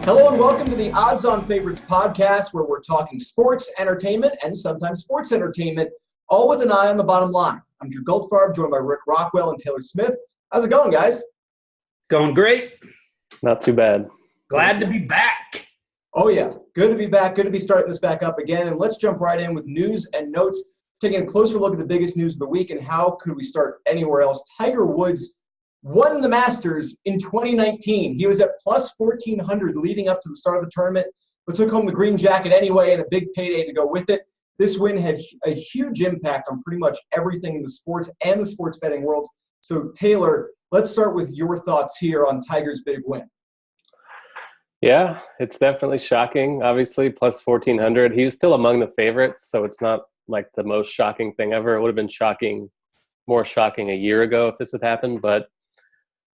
Hello and welcome to the Odds On Favorites podcast, where we're talking sports, entertainment, and sometimes sports entertainment, all with an eye on the bottom line. I'm Drew Goldfarb, joined by Rick Rockwell and Taylor Smith. How's it going, guys? Going great. Not too bad. Glad to be back. Oh, yeah. Good to be back. Good to be starting this back up again. And let's jump right in with news and notes, taking a closer look at the biggest news of the week. And how could we start anywhere else? Tiger Woods won the Masters in 2019. He was at plus 1,400 leading up to the start of the tournament, but took home the green jacket anyway and a big payday to go with it. This win had a huge impact on pretty much everything in the sports and the sports betting worlds. So, Taylor, let's start with your thoughts here on Tiger's big win. Yeah, it's definitely shocking. Obviously, plus 1,400. He was still among the favorites, so it's not like the most shocking thing ever. It would have been more shocking a year ago if this had happened, but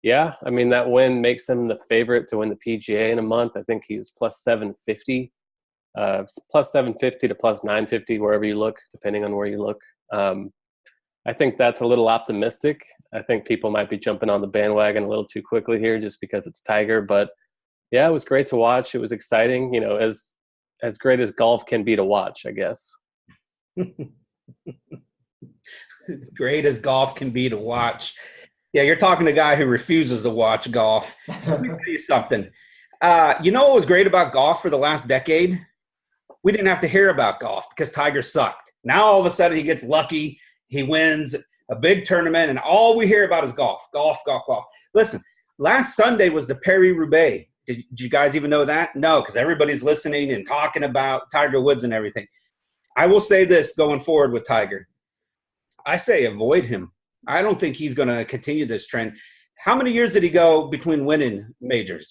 yeah, I mean, that win makes him the favorite to win the PGA in a month. I think he was plus 750, plus 750 to plus 950, wherever you look, depending on where you look. I think that's a little optimistic. I think people might be jumping on the bandwagon a little too quickly here just because it's Tiger. But yeah, it was great to watch. It was exciting, you know, as great as golf can be to watch, I guess. Great as golf can be to watch. Yeah, you're talking to a guy who refuses to watch golf. Let me tell you something. You know what was great about golf for the last decade? We didn't have to hear about golf because Tiger sucked. Now all of a sudden he gets lucky. He wins a big tournament, and all we hear about is golf, golf, golf, golf. Listen, last Sunday was the Paris-Roubaix. Did you guys even know that? No, because everybody's listening and talking about Tiger Woods and everything. I will say this going forward with Tiger. I say avoid him. I don't think he's going to continue this trend. How many years did he go between winning majors?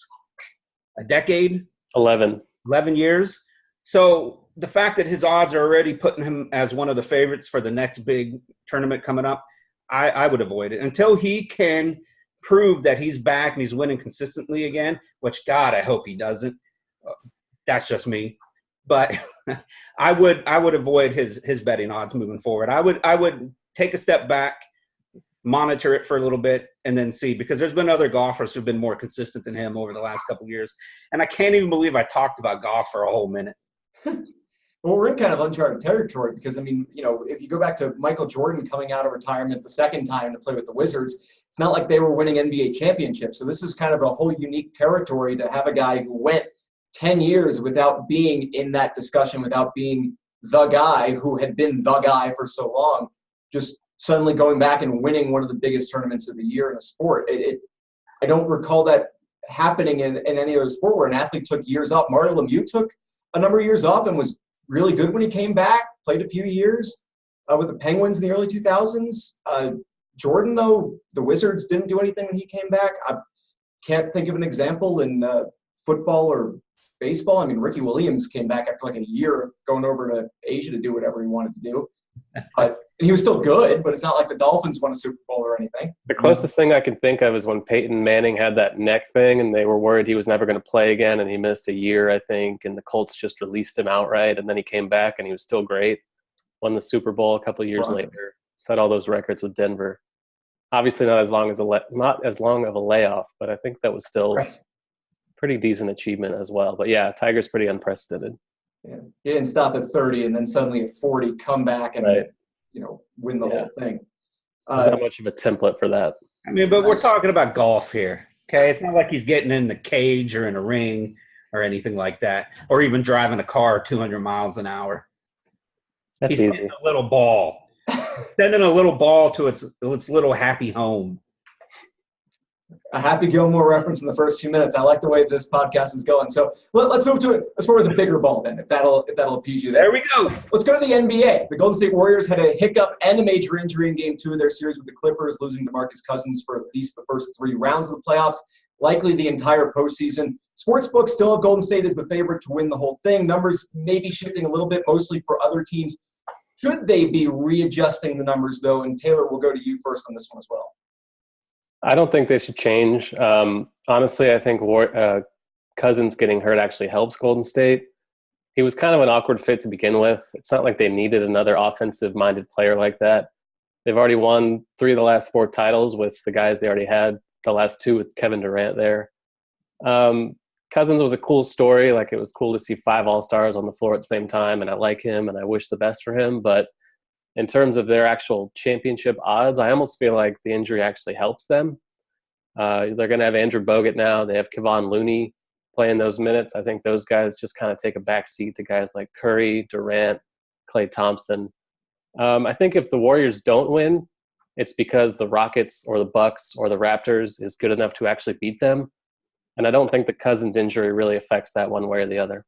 A decade? 11. 11 years. So the fact that his odds are already putting him as one of the favorites for the next big tournament coming up, I would avoid it until he can prove that he's back and he's winning consistently again, which, God, I hope he doesn't. That's just me. But I would avoid his betting odds moving forward. I would take a step back, monitor it for a little bit, and then see, because there's been other golfers who've been more consistent than him over the last couple of years. And I can't even believe I talked about golf for a whole minute. Well, we're in kind of uncharted territory because, I mean, you know, if you go back to Michael Jordan coming out of retirement the second time to play with the Wizards, it's not like they were winning NBA championships. So this is kind of a whole unique territory to have a guy who went 10 years without being in that discussion, without being the guy who had been the guy for so long, just suddenly going back and winning one of the biggest tournaments of the year in a sport. I don't recall that happening in any other sport where an athlete took years off. Mario Lemieux took a number of years off and was really good when he came back, played a few years with the Penguins in the early 2000s. Jordan, though, the Wizards didn't do anything when he came back. I can't think of an example in football or baseball. I mean, Ricky Williams came back after like a year going over to Asia to do whatever he wanted to do. And he was still good, but it's not like the Dolphins won a Super Bowl or anything. The closest thing I can think of is when Peyton Manning had that neck thing and they were worried he was never going to play again, and he missed a year, I think, and the Colts just released him outright, and then he came back and he was still great. Won the Super Bowl a couple of years later. Set all those records with Denver. Obviously not as long of a layoff, but I think that was still pretty decent achievement as well. But yeah, Tiger's pretty unprecedented. Yeah. He didn't stop at 30 and then suddenly at 40 come back and win the whole thing. There's not much of a template for that. I mean, but we're talking about golf here, okay? It's not like he's getting in the cage or in a ring or anything like that, or even driving a car 200 miles an hour. That's he's easy. hitting a little ball, sending a little ball to its little happy home. A Happy Gilmore reference in the first few minutes. I like the way this podcast is going. So let's move to it. Let's go with a bigger ball then, if that'll appease you. There we go. Let's go to the NBA. The Golden State Warriors had a hiccup and a major injury in Game 2 of their series with the Clippers, losing DeMarcus Cousins for at least the first 3 rounds of the playoffs, likely the entire postseason. Sportsbooks still have Golden State as the favorite to win the whole thing. Numbers may be shifting a little bit, mostly for other teams. Should they be readjusting the numbers, though? And Taylor, we'll go to you first on this one as well. I don't think they should change. Honestly, I think Cousins getting hurt actually helps Golden State. He was kind of an awkward fit to begin with. It's not like they needed another offensive-minded player like that. They've already won 3 of the last 4 titles with the guys they already had, the last 2 with Kevin Durant there. Cousins was a cool story. Like, it was cool to see 5 All-Stars on the floor at the same time, and I like him, and I wish the best for him. But in terms of their actual championship odds, I almost feel like the injury actually helps them. They're going to have Andrew Bogut now. They have Kevon Looney playing those minutes. I think those guys just kind of take a back seat to guys like Curry, Durant, Klay Thompson. I think if the Warriors don't win, it's because the Rockets or the Bucks or the Raptors is good enough to actually beat them. And I don't think the Cousins injury really affects that one way or the other.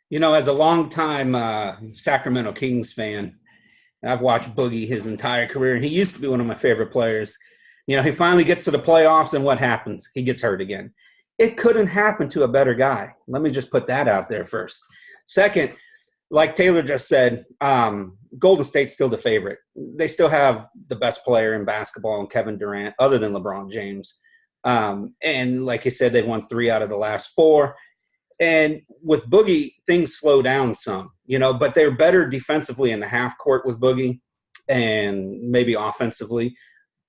You know, as a longtime Sacramento Kings fan, I've watched Boogie his entire career, and he used to be one of my favorite players. You know, he finally gets to the playoffs, and what happens? He gets hurt again. It couldn't happen to a better guy. Let me just put that out there first. Second, like Taylor just said, Golden State's still the favorite. They still have the best player in basketball in Kevin Durant, other than LeBron James. And like you said, they've won 3 out of the last 4. And with Boogie, things slow down some, you know, but they're better defensively in the half court with Boogie and maybe offensively.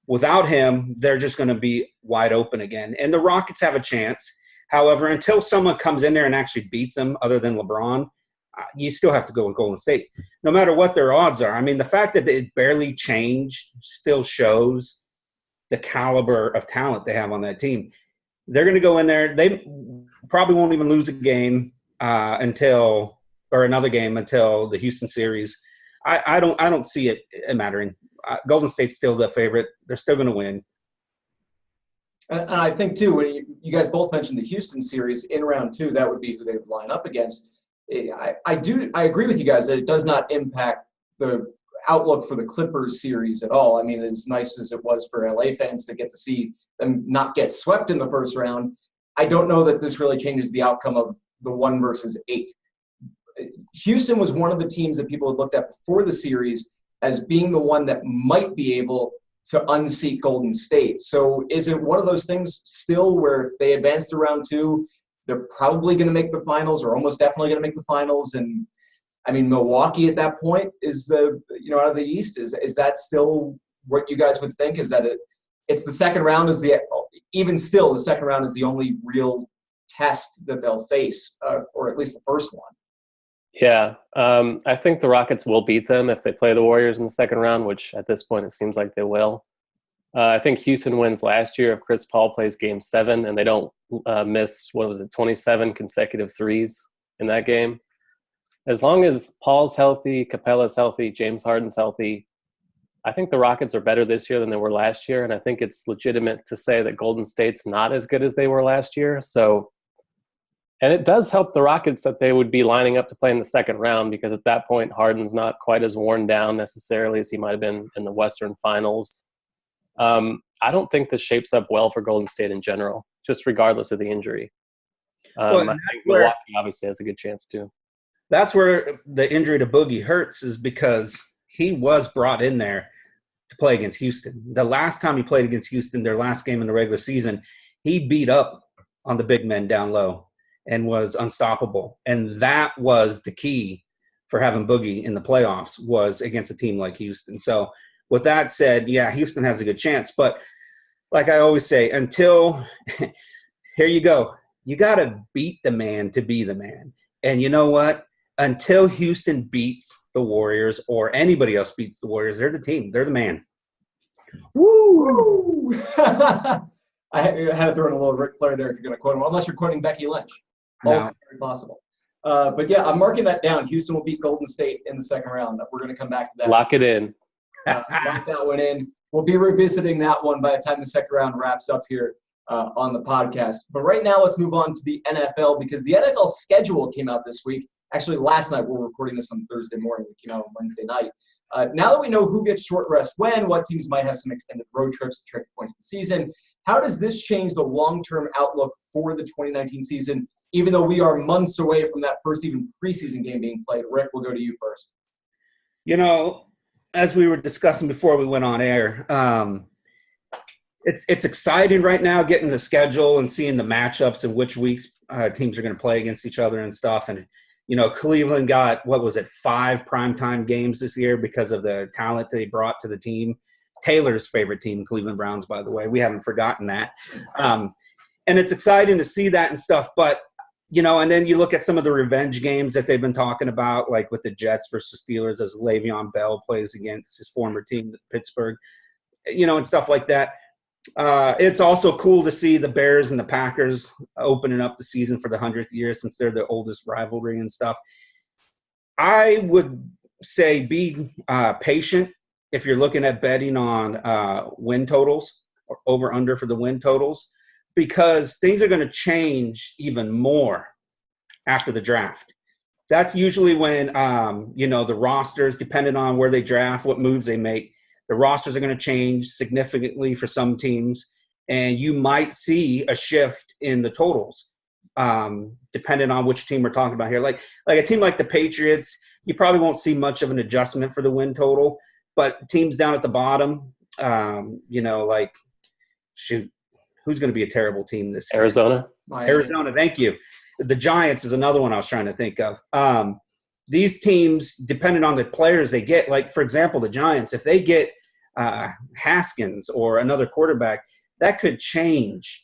Without him, they're just going to be wide open again. And the Rockets have a chance. However, until someone comes in there and actually beats them other than LeBron, you still have to go with Golden State, no matter what their odds are. I mean, the fact that it barely changed still shows the caliber of talent they have on that team. They're going to go in there. They probably won't even lose a game until the Houston series. I don't see it mattering. Golden State's still the favorite. They're still going to win. And I think, too, when you guys both mentioned the Houston series in round 2, that would be who they would line up against. I agree with you guys that it does not impact the outlook for the Clippers series at all. I mean, as nice as it was for LA fans to get to see them not get swept in the first round, I don't know that this really changes the outcome of the 1 versus 8. Houston was one of the teams that people had looked at before the series as being the one that might be able to unseat Golden State. So is it one of those things still where if they advance to round 2, they're probably going to make the finals, or almost definitely going to make the finals? And I mean, Milwaukee at that point is out of the East. Is that still what you guys would think? Is that it's the second round the second round is the only real test that they'll face, or at least the first one. Yeah, I think the Rockets will beat them if they play the Warriors in the second round, which at this point it seems like they will. I think Houston wins last year if Chris Paul plays Game 7 and they don't miss, 27 consecutive threes in that game. As long as Paul's healthy, Capella's healthy, James Harden's healthy, I think the Rockets are better this year than they were last year, and I think it's legitimate to say that Golden State's not as good as they were last year. And it does help the Rockets that they would be lining up to play in the second round, because at that point, Harden's not quite as worn down necessarily as he might have been in the Western Finals. I don't think this shapes up well for Golden State in general, just regardless of the injury. I think Milwaukee obviously has a good chance too. That's where the injury to Boogie hurts, is because he was brought in there to play against Houston. The last time he played against Houston, their last game in the regular season, he beat up on the big men down low and was unstoppable. And that was the key for having Boogie in the playoffs, was against a team like Houston. So with that said, yeah, Houston has a good chance. But like I always say, until – here you go. You got to beat the man to be the man. And you know what? Until Houston beats the Warriors or anybody else beats the Warriors, they're the team. They're the man. Woo! I had to throw in a little Ric Flair there if you're going to quote him, unless you're quoting Becky Lynch. No. Also very possible. But, yeah, I'm marking that down. Houston will beat Golden State in the second round. We're going to come back to that. Lock it in. Lock that one in. We'll be revisiting that one by the time the second round wraps up here on the podcast. But right now, let's move on to the NFL, because the NFL schedule came out this week. Actually, last night. We're recording this on Thursday morning. It came out on Wednesday night. Now that we know who gets short rest when, what teams might have some extended road trips to trick points of the season, how does this change the long-term outlook for the 2019 season, even though we are months away from that first even preseason game being played? Rick, we'll go to you first. You know, as we were discussing before we went on air, it's exciting right now getting the schedule and seeing the matchups and which weeks teams are going to play against each other and stuff. And, you know, Cleveland got, 5 primetime games this year because of the talent they brought to the team. Taylor's favorite team, Cleveland Browns, by the way. We haven't forgotten that. And it's exciting to see that and stuff. But, and then you look at some of the revenge games that they've been talking about, like with the Jets versus Steelers as Le'Veon Bell plays against his former team, Pittsburgh, and stuff like that. It's also cool to see the Bears and the Packers opening up the season for the 100th year since they're the oldest rivalry and stuff. I would say be patient if you're looking at betting on win totals or over-under for the win totals, because things are going to change even more after the draft. That's usually when, the rosters, depending on where they draft, what moves they make, the rosters are going to change significantly for some teams, and you might see a shift in the totals, depending on which team we're talking about here. Like a team like the Patriots, you probably won't see much of an adjustment for the win total, but teams down at the bottom, who's going to be a terrible team this year? Arizona, thank you. The Giants is another one I was trying to think of. These teams, depending on the players they get, like, for example, the Giants, if they get Haskins or another quarterback, that could change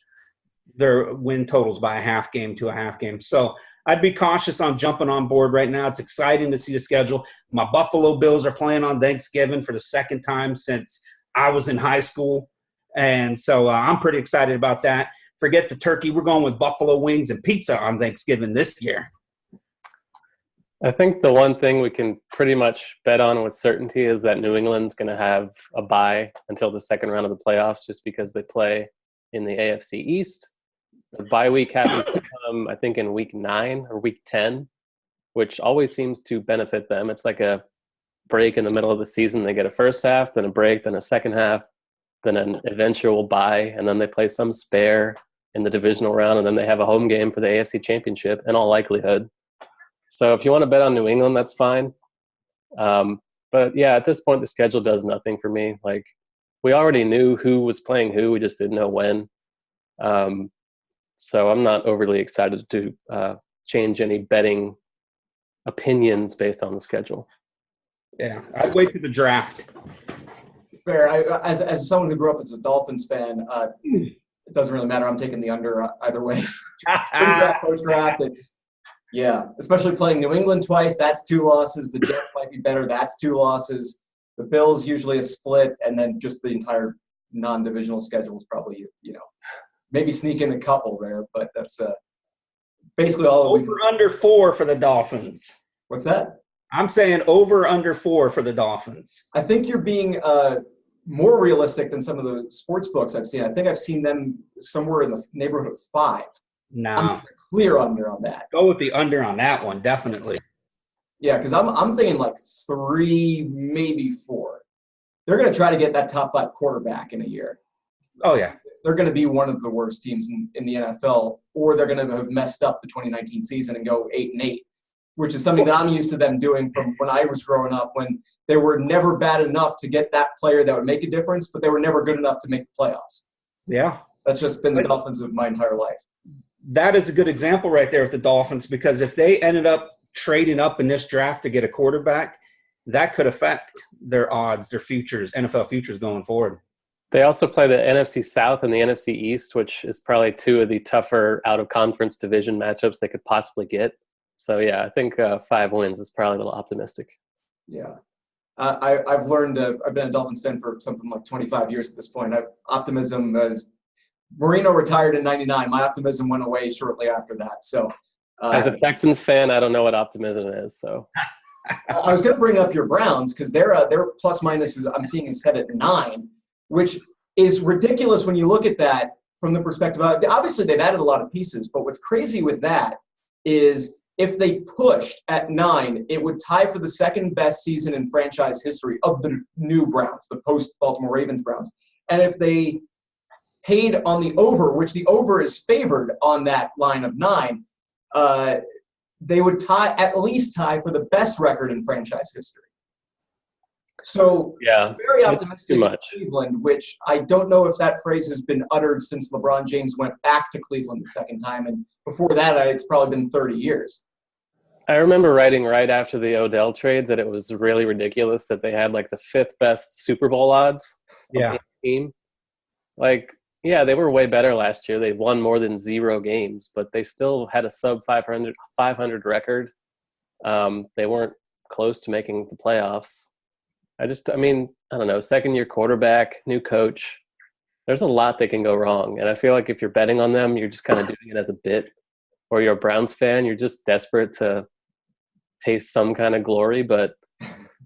their win totals by a half game to a half game. So I'd be cautious on jumping on board right now. It's exciting to see the schedule. My Buffalo Bills are playing on Thanksgiving for the second time since I was in high school. And so I'm pretty excited about that. Forget the turkey. We're going with buffalo wings and pizza on Thanksgiving this year. I think the one thing we can pretty much bet on with certainty is that New England's going to have a bye until the second round of the playoffs, just because they play in the AFC East. The bye week happens to come, I think, in week 9 or week 10, which always seems to benefit them. It's like a break in the middle of the season. They get a first half, then a break, then a second half, then an eventual bye, and then they play some spare in the divisional round, and then they have a home game for the AFC Championship in all likelihood. So if you want to bet on New England, that's fine. But yeah, at this point, the schedule does nothing for me. Like, we already knew who was playing who. We just didn't know when. So I'm not overly excited to change any betting opinions based on the schedule. Yeah, I'd wait for the draft. Fair. As someone who grew up as a Dolphins fan, it doesn't really matter. I'm taking the under either way. Pre-draft, post-draft, especially playing New England twice. That's 2 losses. The Jets might be better. That's 2 losses. The Bills usually a split, and then just the entire non-divisional schedule is probably, maybe sneak in a couple there, but that's basically all. Over under 4 for the Dolphins. What's that? I'm saying over under 4 for the Dolphins. I think you're being more realistic than some of the sports books I've seen. I think I've seen them somewhere in the neighborhood of 5. No. I'm clear under on that. Go with the under on that one, definitely. Yeah, because I'm thinking like 3, maybe 4. They're going to try to get that top 5 quarterback in a year. Oh, yeah. They're going to be one of the worst teams in the NFL, or they're going to have messed up the 2019 season and go 8-8, which is something that I'm used to them doing from when I was growing up, when they were never bad enough to get that player that would make a difference, but they were never good enough to make the playoffs. Yeah. That's just been the Dolphins of my entire life. That is a good example right there with the Dolphins, because if they ended up trading up in this draft to get a quarterback, that could affect their odds, their futures, NFL futures going forward. They also play the NFC South and the NFC East, which is probably 2 of the tougher out-of-conference division matchups they could possibly get. So, yeah, I think 5 wins is probably a little optimistic. Yeah. I've learned I've been a Dolphins fan for something like 25 years at this point. Optimism as Marino retired in 99. My optimism went away shortly after that. So, as a Texans fan, I don't know what optimism is. So, I was going to bring up your Browns because their plus minus is, I'm seeing, is set at 9, which is ridiculous when you look at that from the perspective of, obviously they've added a lot of pieces, but what's crazy with that is if they pushed at 9, it would tie for the second best season in franchise history of the new Browns, the post-Baltimore Ravens Browns. And if they paid on the over, which the over is favored on that line of 9, they would at least tie for the best record in franchise history. So, yeah, very optimistic in Cleveland, which I don't know if that phrase has been uttered since LeBron James went back to Cleveland the second time. And before that, it's probably been 30 years. I remember writing right after the Odell trade that it was really ridiculous that they had like the 5th best Super Bowl odds. Yeah. Team. Like, Yeah, they were way better last year. They won more than 0 games, but they still had a sub 500 record. They weren't close to making the playoffs. I mean, I don't know, second year quarterback, new coach. There's a lot that can go wrong. And I feel like if you're betting on them, you're just kind of doing it as a bit. Or you're a Browns fan, you're just desperate to taste some kind of glory. But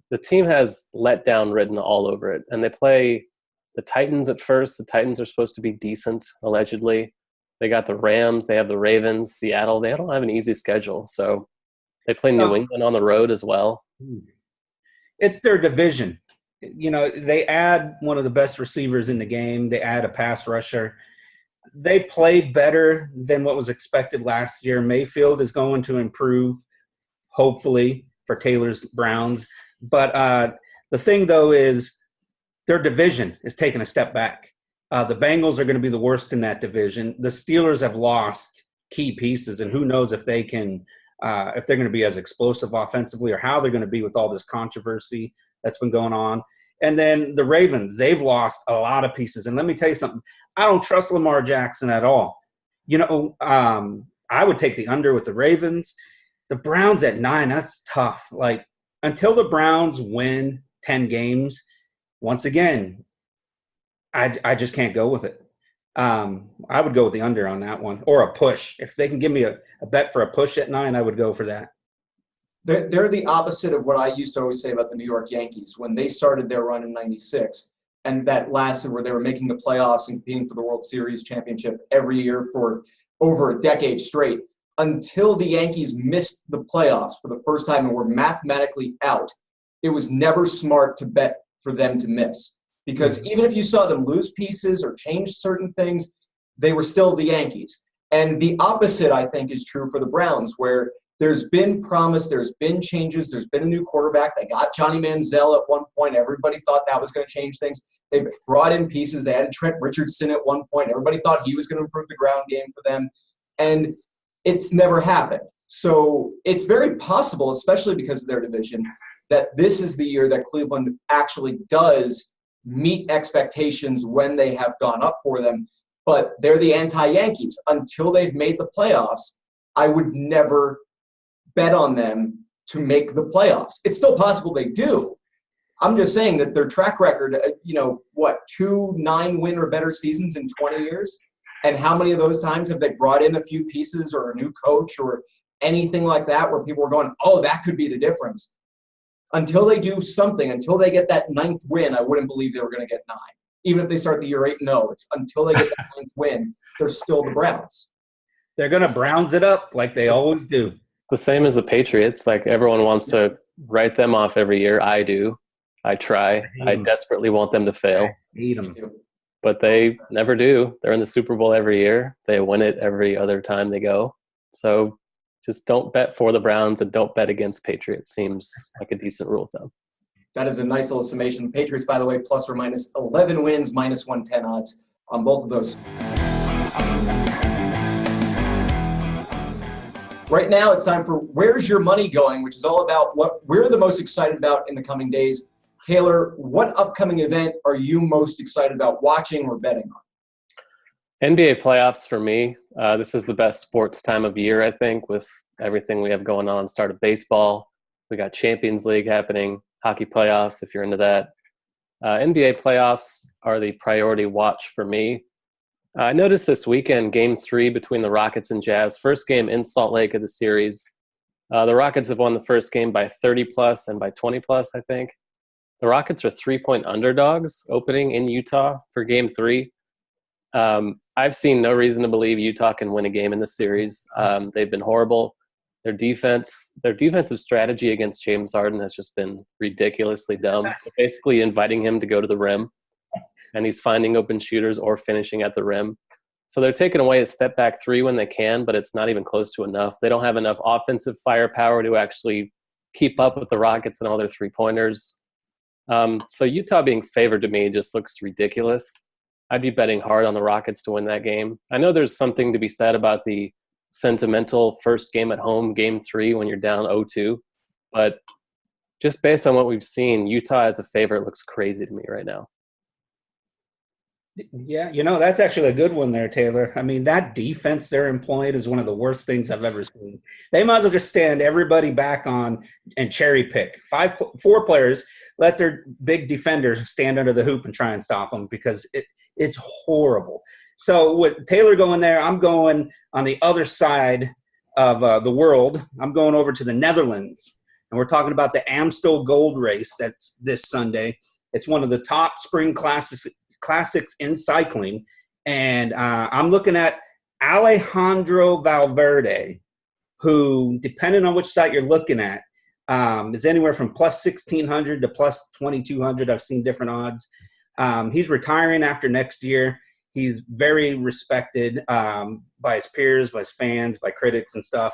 the team has letdown written all over it. And they play the Titans at first. The Titans are supposed to be decent, allegedly. They got the Rams. They have the Ravens, Seattle. They don't have an easy schedule. So they play New England on the road as well. It's their division. You know, they add one of the best receivers in the game. They add a pass rusher. They played better than what was expected last year. Mayfield is going to improve, hopefully, for Taylor's Browns. But the thing, though, is their division is taking a step back. The Bengals are going to be the worst in that division. The Steelers have lost key pieces, and who knows if they can if they're going to be as explosive offensively or how they're going to be with all this controversy that's been going on. And then the Ravens, they've lost a lot of pieces. And let me tell you something. I don't trust Lamar Jackson at all. You know, I would take the under with the Ravens. The Browns at 9, that's tough. Like, until the Browns win 10 games, once again, I just can't go with it. I would go with the under on that one, or a push. If they can give me a bet for a push at 9, I would go for that. They're the opposite of what I used to always say about the New York Yankees when they started their run in '96, and that lasted where they were making the playoffs and competing for the World Series championship every year for over a decade straight, until the Yankees missed the playoffs for the first time and were mathematically out. It was never smart to bet for them to miss, because even if you saw them lose pieces or change certain things, they were still the Yankees. And the opposite, I think, is true for the Browns, where there's been promise, there's been changes, there's been a new quarterback. They got Johnny Manziel at one point. Everybody thought that was going to change things. They've brought in pieces. They added Trent Richardson at one point. Everybody thought he was going to improve the ground game for them. And it's never happened. So it's very possible, especially because of their division, that this is the year that Cleveland actually does meet expectations when they have gone up for them. But they're the anti-Yankees. Until they've made the playoffs, I would never bet on them to make the playoffs. It's still possible they do. I'm just saying that their track record, 2 9-win or better seasons in 20 years? And how many of those times have they brought in a few pieces or a new coach or anything like that where people are going, oh, that could be the difference? Until they do something, until they get that 9th win, I wouldn't believe they were going to get 9. Even if they start the year 8-0, it's until they get that 9th win, they're still the Browns. They're going to Browns it up like they always do. The same as the Patriots. Like, everyone wants to write them off every year. I do. I try. I desperately want them to fail. Hate them. But they never do. They're in the Super Bowl every year. They win it every other time they go. So just don't bet for the Browns and don't bet against Patriots. Seems like a decent rule of thumb. That is a nice little summation. Patriots, by the way, plus or minus 11 wins, minus 110 odds on both of those. Right now, it's time for Where's Your Money Going, which is all about what we're the most excited about in the coming days. Taylor, what upcoming event are you most excited about watching or betting on? NBA playoffs for me. This is the best sports time of year, I think, with everything we have going on. Start of baseball. We got Champions League happening, hockey playoffs, if you're into that. NBA playoffs are the priority watch for me. I noticed this weekend, Game 3 between the Rockets and Jazz, first game in Salt Lake of the series. The Rockets have won the first game by 30-plus and by 20-plus, I think. The Rockets are 3-point underdogs opening in Utah for Game 3. I've seen no reason to believe Utah can win a game in this series. They've been horrible. Their defensive strategy against James Harden has just been ridiculously dumb. They're basically inviting him to go to the rim, and he's finding open shooters or finishing at the rim. So they're taking away a step-back 3 when they can, but it's not even close to enough. They don't have enough offensive firepower to actually keep up with the Rockets and all their three-pointers. So Utah being favored to me just looks ridiculous. I'd be betting hard on the Rockets to win that game. I know there's something to be said about the sentimental first game at home, Game 3, when you're down 0-2. But just based on what we've seen, Utah as a favorite looks crazy to me right now. Yeah, that's actually a good one there, Taylor. I mean, that defense they're employing is one of the worst things I've ever seen. They might as well just stand everybody back on and cherry pick. 4 players, let their big defenders stand under the hoop and try and stop them because it's horrible. So with Taylor going there, I'm going on the other side of the world. I'm going over to the Netherlands, and we're talking about the Amstel Gold Race that's this Sunday. It's one of the top spring classics in cycling, and I'm looking at Alejandro Valverde, who, depending on which site you're looking at, is anywhere from plus 1,600 to plus 2,200. I've seen different odds. He's retiring after next year. He's very respected by his peers, by his fans, by critics and stuff.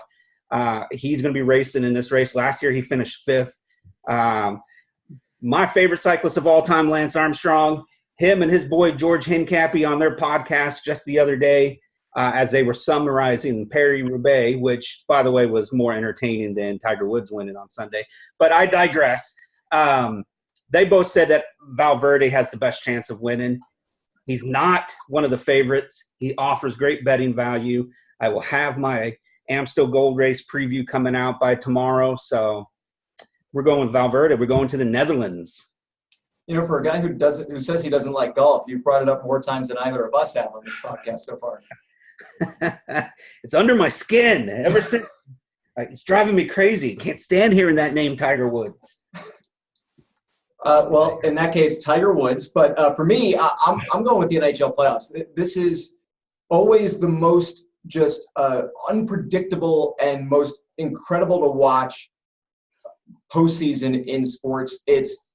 He's going to be racing in this race. Last year, he finished 5th. My favorite cyclist of all time, Lance Armstrong, him and his boy George Hincapie on their podcast just the other day as they were summarizing Paris-Roubaix, which, by the way, was more entertaining than Tiger Woods winning on Sunday. But I digress. They both said that Valverde has the best chance of winning. He's not one of the favorites. He offers great betting value. I will have my Amstel Gold Race preview coming out by tomorrow. So we're going with Valverde. We're going to the Netherlands. For a guy who says he doesn't like golf, you've brought it up more times than either of us have on this podcast so far. It's under my skin. Ever since it's driving me crazy. Can't stand hearing that name, Tiger Woods. Well, in that case, Tiger Woods. But for me, I'm going with the NHL playoffs. This is always the most just unpredictable and most incredible to watch postseason in sports. It's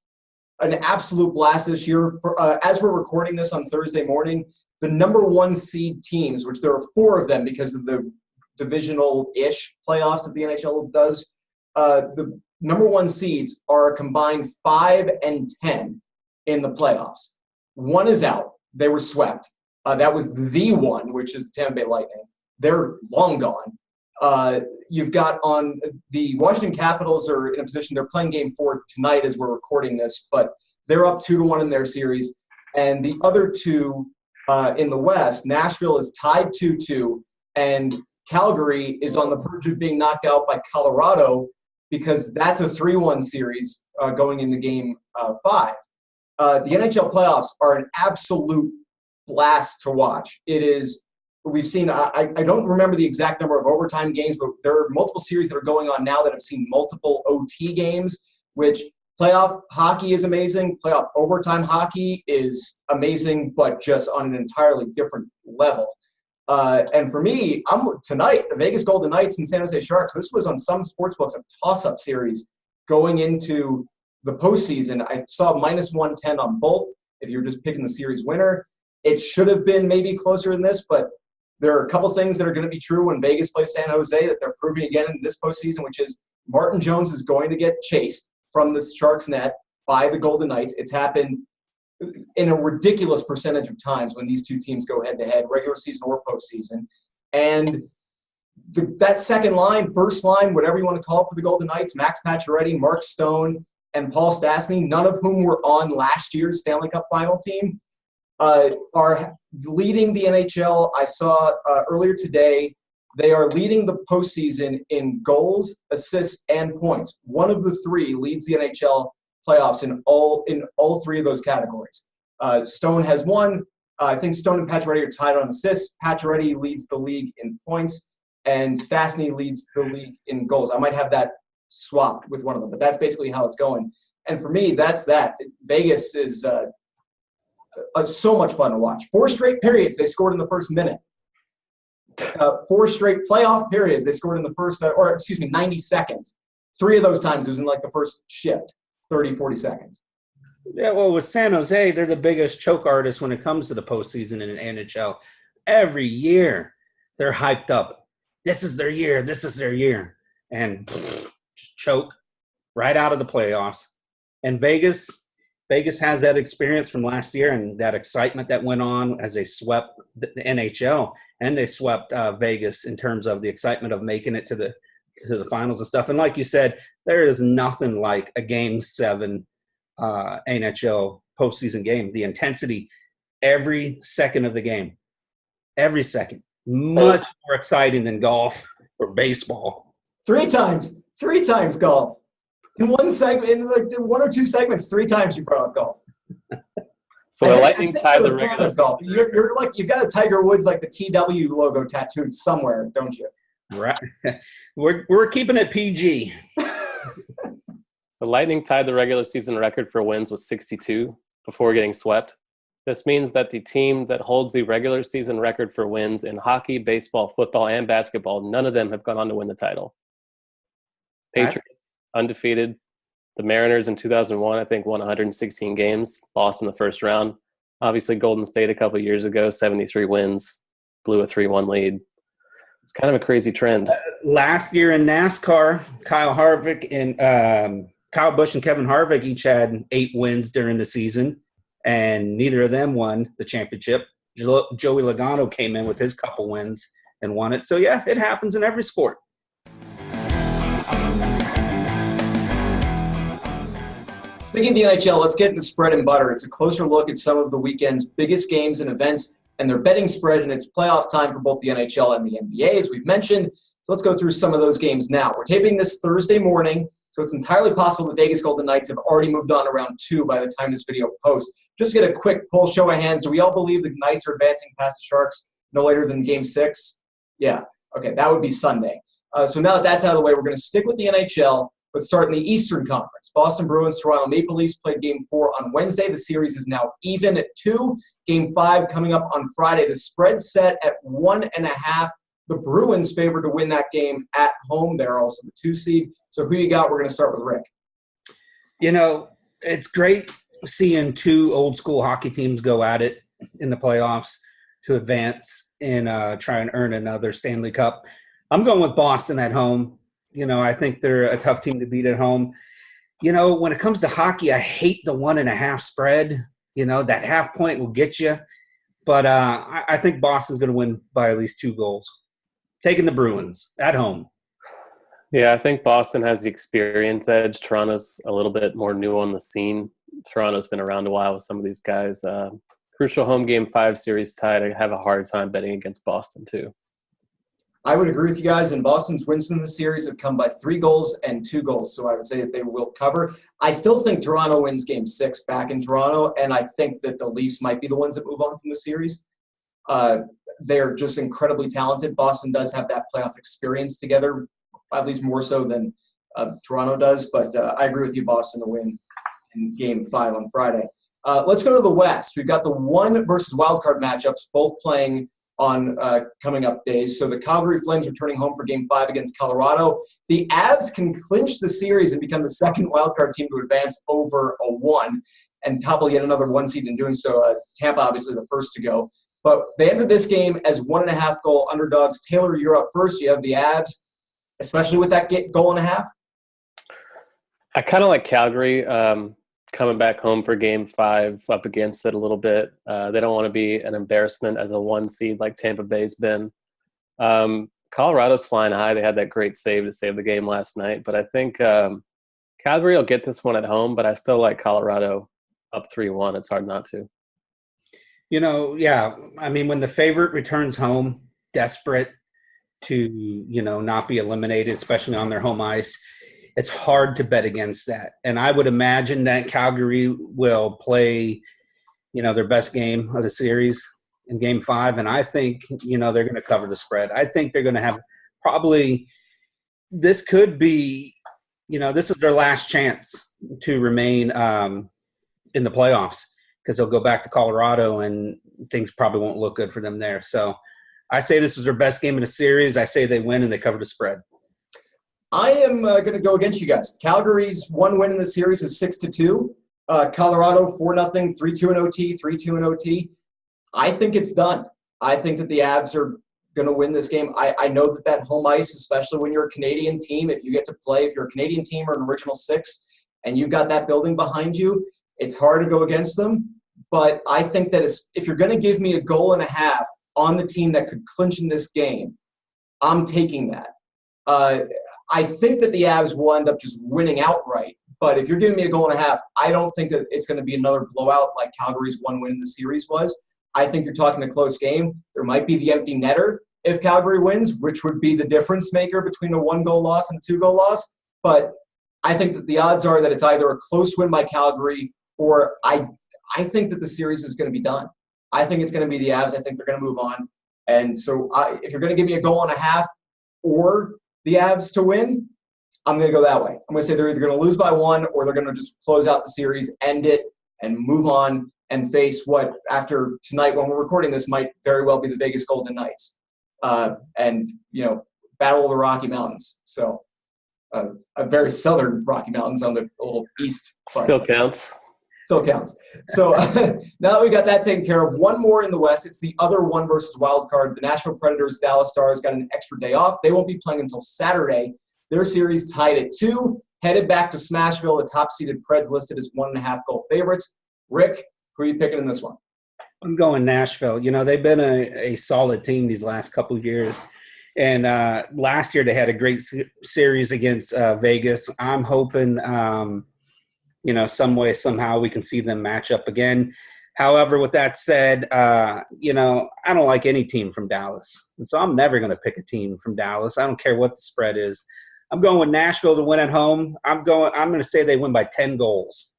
an absolute blast this year. As we're recording this on Thursday morning, the number 1 seed teams, which there are 4 of them because of the divisional-ish playoffs that the NHL does, the number 1 seeds are a combined 5 and 10 in the playoffs. 1 is out. They were swept. That was the one, which is the Tampa Bay Lightning. They're long gone. You've got on the Washington Capitals are in a position, they're playing game 4 tonight as we're recording this, but they're up 2-1 in their series. And the other 2 in the West, Nashville is tied 2-2, and Calgary is on the verge of being knocked out by Colorado because that's a 3-1 series going into game 5. The NHL playoffs are an absolute blast to watch. It is. We've seen, I don't remember the exact number of overtime games, but there are multiple series that are going on now that have seen multiple OT games, which playoff hockey is amazing. Playoff overtime hockey is amazing, but just on an entirely different level. And for me, tonight, the Vegas Golden Knights and San Jose Sharks, this was on some sportsbooks a toss-up series going into the postseason. I saw minus 110 on both if you're just picking the series winner. It should have been maybe closer than this, but there are a couple things that are going to be true when Vegas plays San Jose that they're proving again in this postseason, which is Martin Jones is going to get chased from the Sharks net by the Golden Knights. It's happened in a ridiculous percentage of times when these two teams go head-to-head, regular season or postseason. And that second line, first line, whatever you want to call it for the Golden Knights, Max Pacioretty, Mark Stone, and Paul Stastny, none of whom were on last year's Stanley Cup final team, are leading the NHL. I saw earlier today they are leading the postseason in goals, assists, and points. One of the 3 leads the NHL playoffs in all 3 of those categories. Stone has 1. I think Stone and Pacioretty are tied on assists. Pacioretty leads the league in points, and Stastny leads the league in goals. I might have that swapped with one of them, but that's basically how it's going. And for me, that's that. Vegas is so much fun to watch. 4 straight periods they scored in the first minute. 4 straight playoff periods they scored in the first, 90 seconds. 3 of those times it was in like the first shift, 30, 40 seconds. Yeah, well, with San Jose, they're the biggest choke artists when it comes to the postseason in the NHL. Every year they're hyped up. This is their year. This is their year. And choke right out of the playoffs. And Vegas has that experience from last year and that excitement that went on as they swept the NHL and they swept Vegas in terms of the excitement of making it to the finals and stuff. And like you said, there is nothing like a Game 7 NHL postseason game. The intensity, every second of the game. Every second. Much more exciting than golf or baseball. Three times golf. In one segment, in like one or two segments, 3 times you brought up golf. So the Lightning tied the regular golf. You're like, you've got a Tiger Woods like the TW logo tattooed somewhere, don't you? Right. We're keeping it PG. The Lightning tied the regular season record for wins with 62 before getting swept. This means that the team that holds the regular season record for wins in hockey, baseball, football, and basketball, none of them have gone on to win the title. Patriots, undefeated. The Mariners in 2001, I think, won 116 games, lost in the first round. Obviously, Golden State a couple of years ago, 73 wins, blew a 3-1 lead. It's kind of a crazy trend. Last year in NASCAR, Kyle Busch and Kevin Harvick each had 8 wins during the season, and neither of them won the championship. Joey Logano came in with his couple wins and won it. So, yeah, it happens in every sport. Speaking of the NHL, let's get into spread and butter. It's a closer look at some of the weekend's biggest games and events and their betting spread, and it's playoff time for both the NHL and the NBA, as we've mentioned. So let's go through some of those games now. We're taping this Thursday morning, so it's entirely possible the Vegas Golden Knights have already moved on to round 2 by the time this video posts. Just to get a quick poll show of hands, do we all believe the Knights are advancing past the Sharks no later than Game 6? Yeah. Okay, that would be Sunday. So now that that's out of the way, we're going to stick with the NHL. Let's start in the Eastern Conference. Boston Bruins, Toronto Maple Leafs played Game 4 on Wednesday. The series is now even at 2. Game 5 coming up on Friday. The spread set at 1.5. The Bruins favored to win that game at home. They're also the 2 seed. So who you got? We're going to start with Rick. You know, it's great seeing 2 old school hockey teams go at it in the playoffs to advance and try and earn another Stanley Cup. I'm going with Boston at home. You know, I think they're a tough team to beat at home. You know, when it comes to hockey, I hate the 1.5 spread. You know, that half point will get you. But I think Boston's going to win by at least 2 goals. Taking the Bruins at home. Yeah, I think Boston has the experience edge. Toronto's a little bit more new on the scene. Toronto's been around a while with some of these guys. Crucial home Game 5 series tied. I have a hard time betting against Boston, too. I would agree with you guys, and Boston's wins in the series have come by 3 goals and 2 goals, so I would say that they will cover. I still think Toronto wins Game 6 back in Toronto, and I think that the Leafs might be the ones that move on from the series. They're just incredibly talented. Boston does have that playoff experience together, at least more so than Toronto does, but I agree with you, Boston to win in Game 5 on Friday. Let's go to the West. We've got the 1 versus wildcard matchups, both playing on coming up days. So the Calgary Flames returning home for Game 5 against Colorado. The Avs can clinch the series and become the second wildcard team to advance over a 1 and topple yet another 1 seed in doing so. Tampa, obviously, the first to go. But they entered this game as 1.5 goal underdogs. Taylor, you're up first. You have the Avs, especially with that goal and a half. I kind of like Calgary. Coming back home for Game 5 up against it a little bit. They don't want to be an embarrassment as a 1 seed like Tampa Bay's been. Colorado's flying high. They had that great save to save the game last night. But I think Calgary will get this one at home, but I still like Colorado up 3-1. It's hard not to. You know, yeah. I mean, when the favorite returns home, desperate to, you know, not be eliminated, especially on their home ice, it's hard to bet against that. And I would imagine that Calgary will play, you know, their best game of the series in Game 5. And I think, you know, they're going to cover the spread. I think they're going to have probably – this could be – you know, this is their last chance to remain in the playoffs because they'll go back to Colorado and things probably won't look good for them there. So I say this is their best game of the series. I say they win and they cover the spread. I am going to go against you guys. Calgary's 1 win in the series is 6-2. Colorado 4-0, 3-2 in OT, 3-2 in OT. I think it's done. I think that the Avs are going to win this game. I know that home ice, especially when you're a Canadian team, if you get to play, if you're a Canadian team or an original 6, and you've got that building behind you, it's hard to go against them. But I think that if you're going to give me a goal and a half on the team that could clinch in this game, I'm taking that. I think that the Avs will end up just winning outright. But if you're giving me a goal and a half, I don't think that it's going to be another blowout like Calgary's 1 win in the series was. I think you're talking a close game. There might be the empty netter if Calgary wins, which would be the difference maker between a 1-goal loss and a 2-goal loss. But I think that the odds are that it's either a close win by Calgary or I think that the series is going to be done. I think it's going to be the Avs. I think they're going to move on. And so if you're going to give me a goal and a half or the Avs to win, I'm going to go that way. I'm going to say they're either going to lose by 1 or they're going to just close out the series, end it, and move on and face what, after tonight when we're recording this, might very well be the Vegas Golden Knights. And, battle of the Rocky Mountains. So a very southern Rocky Mountains on the little east part. Still counts. Still counts. So now that we got that taken care of, one more in the West. It's the other 1 versus wild card. The Nashville Predators, Dallas Stars got an extra day off. They won't be playing until Saturday. Their series tied at 2, headed back to Smashville. The top-seeded Preds listed as 1.5-goal favorites. Rick, who are you picking in this one? I'm going Nashville. They've been a solid team these last couple of years. And last year they had a great series against Vegas. I'm hoping, some way, somehow we can see them match up again. However, with that said, I don't like any team from Dallas. And so I'm never going to pick a team from Dallas. I don't care what the spread is. I'm going with Nashville to win at home. I'm going to say they win by 10 goals.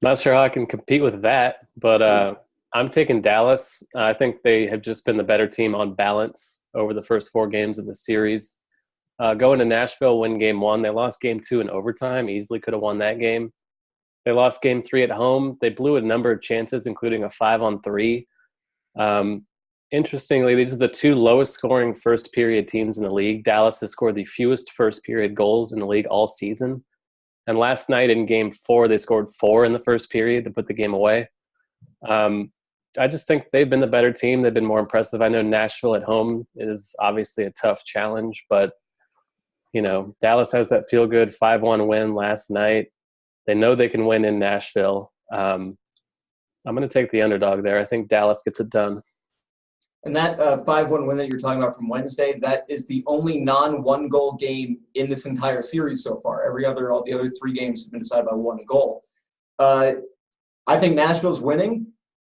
Not sure how I can compete with that, but I'm taking Dallas. I think they have just been the better team on balance over the first 4 games of the series. Going to Nashville, win game 1. They lost game 2 in overtime. Easily could have won that game. They lost game 3 at home. They blew a number of chances, including a 5-on-3. Interestingly, these are the 2 lowest scoring first period teams in the league. Dallas has scored the fewest first period goals in the league all season. And last night in game 4, they scored 4 in the first period to put the game away. I just think they've been the better team. They've been more impressive. I know Nashville at home is obviously a tough challenge, but Dallas has that feel-good 5-1 win last night. They know they can win in Nashville. I'm going to take the underdog there. I think Dallas gets it done. And that 5-1 win that you're talking about from Wednesday, that is the only non-1-goal game in this entire series so far. All the other 3 games have been decided by 1 goal. I think Nashville's winning.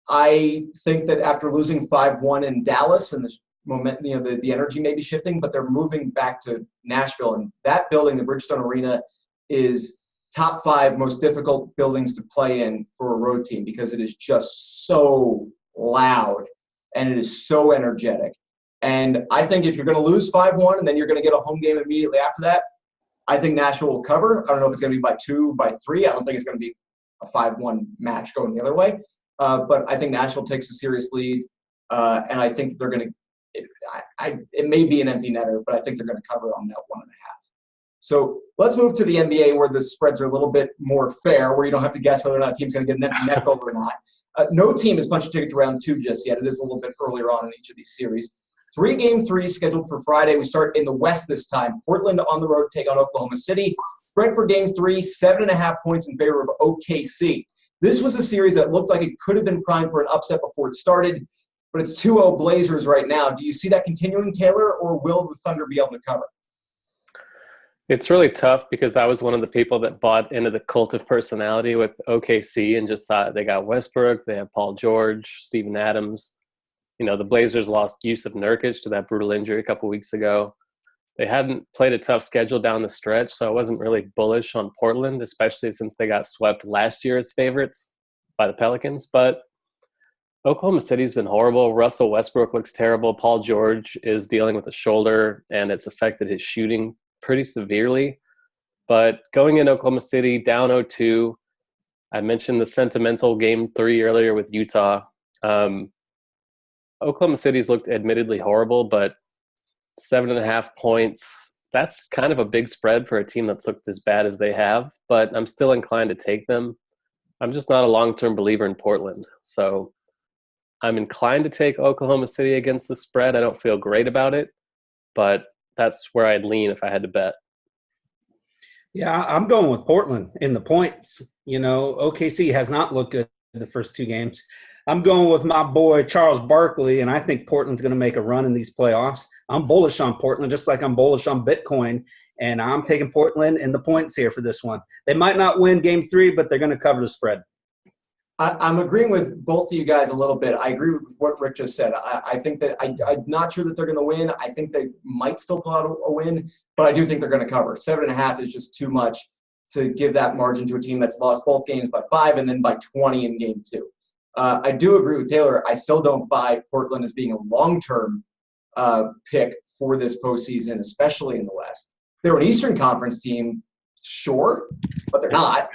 I think that after losing 5-1 in Dallas and the momentum, the energy may be shifting, but they're moving back to Nashville. And that building, the Bridgestone Arena, is top 5 most difficult buildings to play in for a road team because it is just so loud and it is so energetic. And I think if you're going to lose 5-1 and then you're going to get a home game immediately after that, I think Nashville will cover. I don't know if it's going to be by 2, by 3. I don't think it's going to be a 5-1 match going the other way. But I think Nashville takes a serious lead, and I think they're going to it may be an empty netter, but I think they're going to cover on that 1.5. So let's move to the NBA where the spreads are a little bit more fair, where you don't have to guess whether or not a team's going to get an empty net goal or not. No team has punched a ticket to round 2 just yet. It is a little bit earlier on in each of these series. 3 game 3 scheduled for Friday. We start in the West this time. Portland on the road take on Oklahoma City. Spread for game 3, 7.5 points in favor of OKC. This was a series that looked like it could have been primed for an upset before it started, but it's 2-0 Blazers right now. Do you see that continuing, Taylor, or will the Thunder be able to cover? It's really tough because I was one of the people that bought into the cult of personality with OKC and just thought they got Westbrook, they have Paul George, Steven Adams. The Blazers lost Yusuf Nurkic to that brutal injury a couple weeks ago. They hadn't played a tough schedule down the stretch, so I wasn't really bullish on Portland, especially since they got swept last year as favorites by the Pelicans. But Oklahoma City's been horrible. Russell Westbrook looks terrible. Paul George is dealing with a shoulder, and it's affected his shooting pretty severely. But going in Oklahoma City, down 0-2, I mentioned the sentimental game 3 earlier with Utah. Oklahoma City's looked admittedly horrible, but 7.5 points, that's kind of a big spread for a team that's looked as bad as they have, but I'm still inclined to take them. I'm just not a long-term believer in Portland. So I'm inclined to take Oklahoma City against the spread. I don't feel great about it, but that's where I'd lean if I had to bet. Yeah, I'm going with Portland in the points. OKC has not looked good the first 2 games. I'm going with my boy Charles Barkley, and I think Portland's going to make a run in these playoffs. I'm bullish on Portland, just like I'm bullish on Bitcoin, and I'm taking Portland in the points here for this one. They might not win game 3, but they're going to cover the spread. I'm agreeing with both of you guys a little bit. I agree with what Rick just said. I think that I'm not sure that they're going to win. I think they might still pull out a win, but I do think they're going to cover. 7.5 is just too much to give that margin to a team that's lost both games by 5 and then by 20 in game 2. I do agree with Taylor. I still don't buy Portland as being a long-term pick for this postseason, especially in the West. They're an Eastern Conference team, sure, but they're not.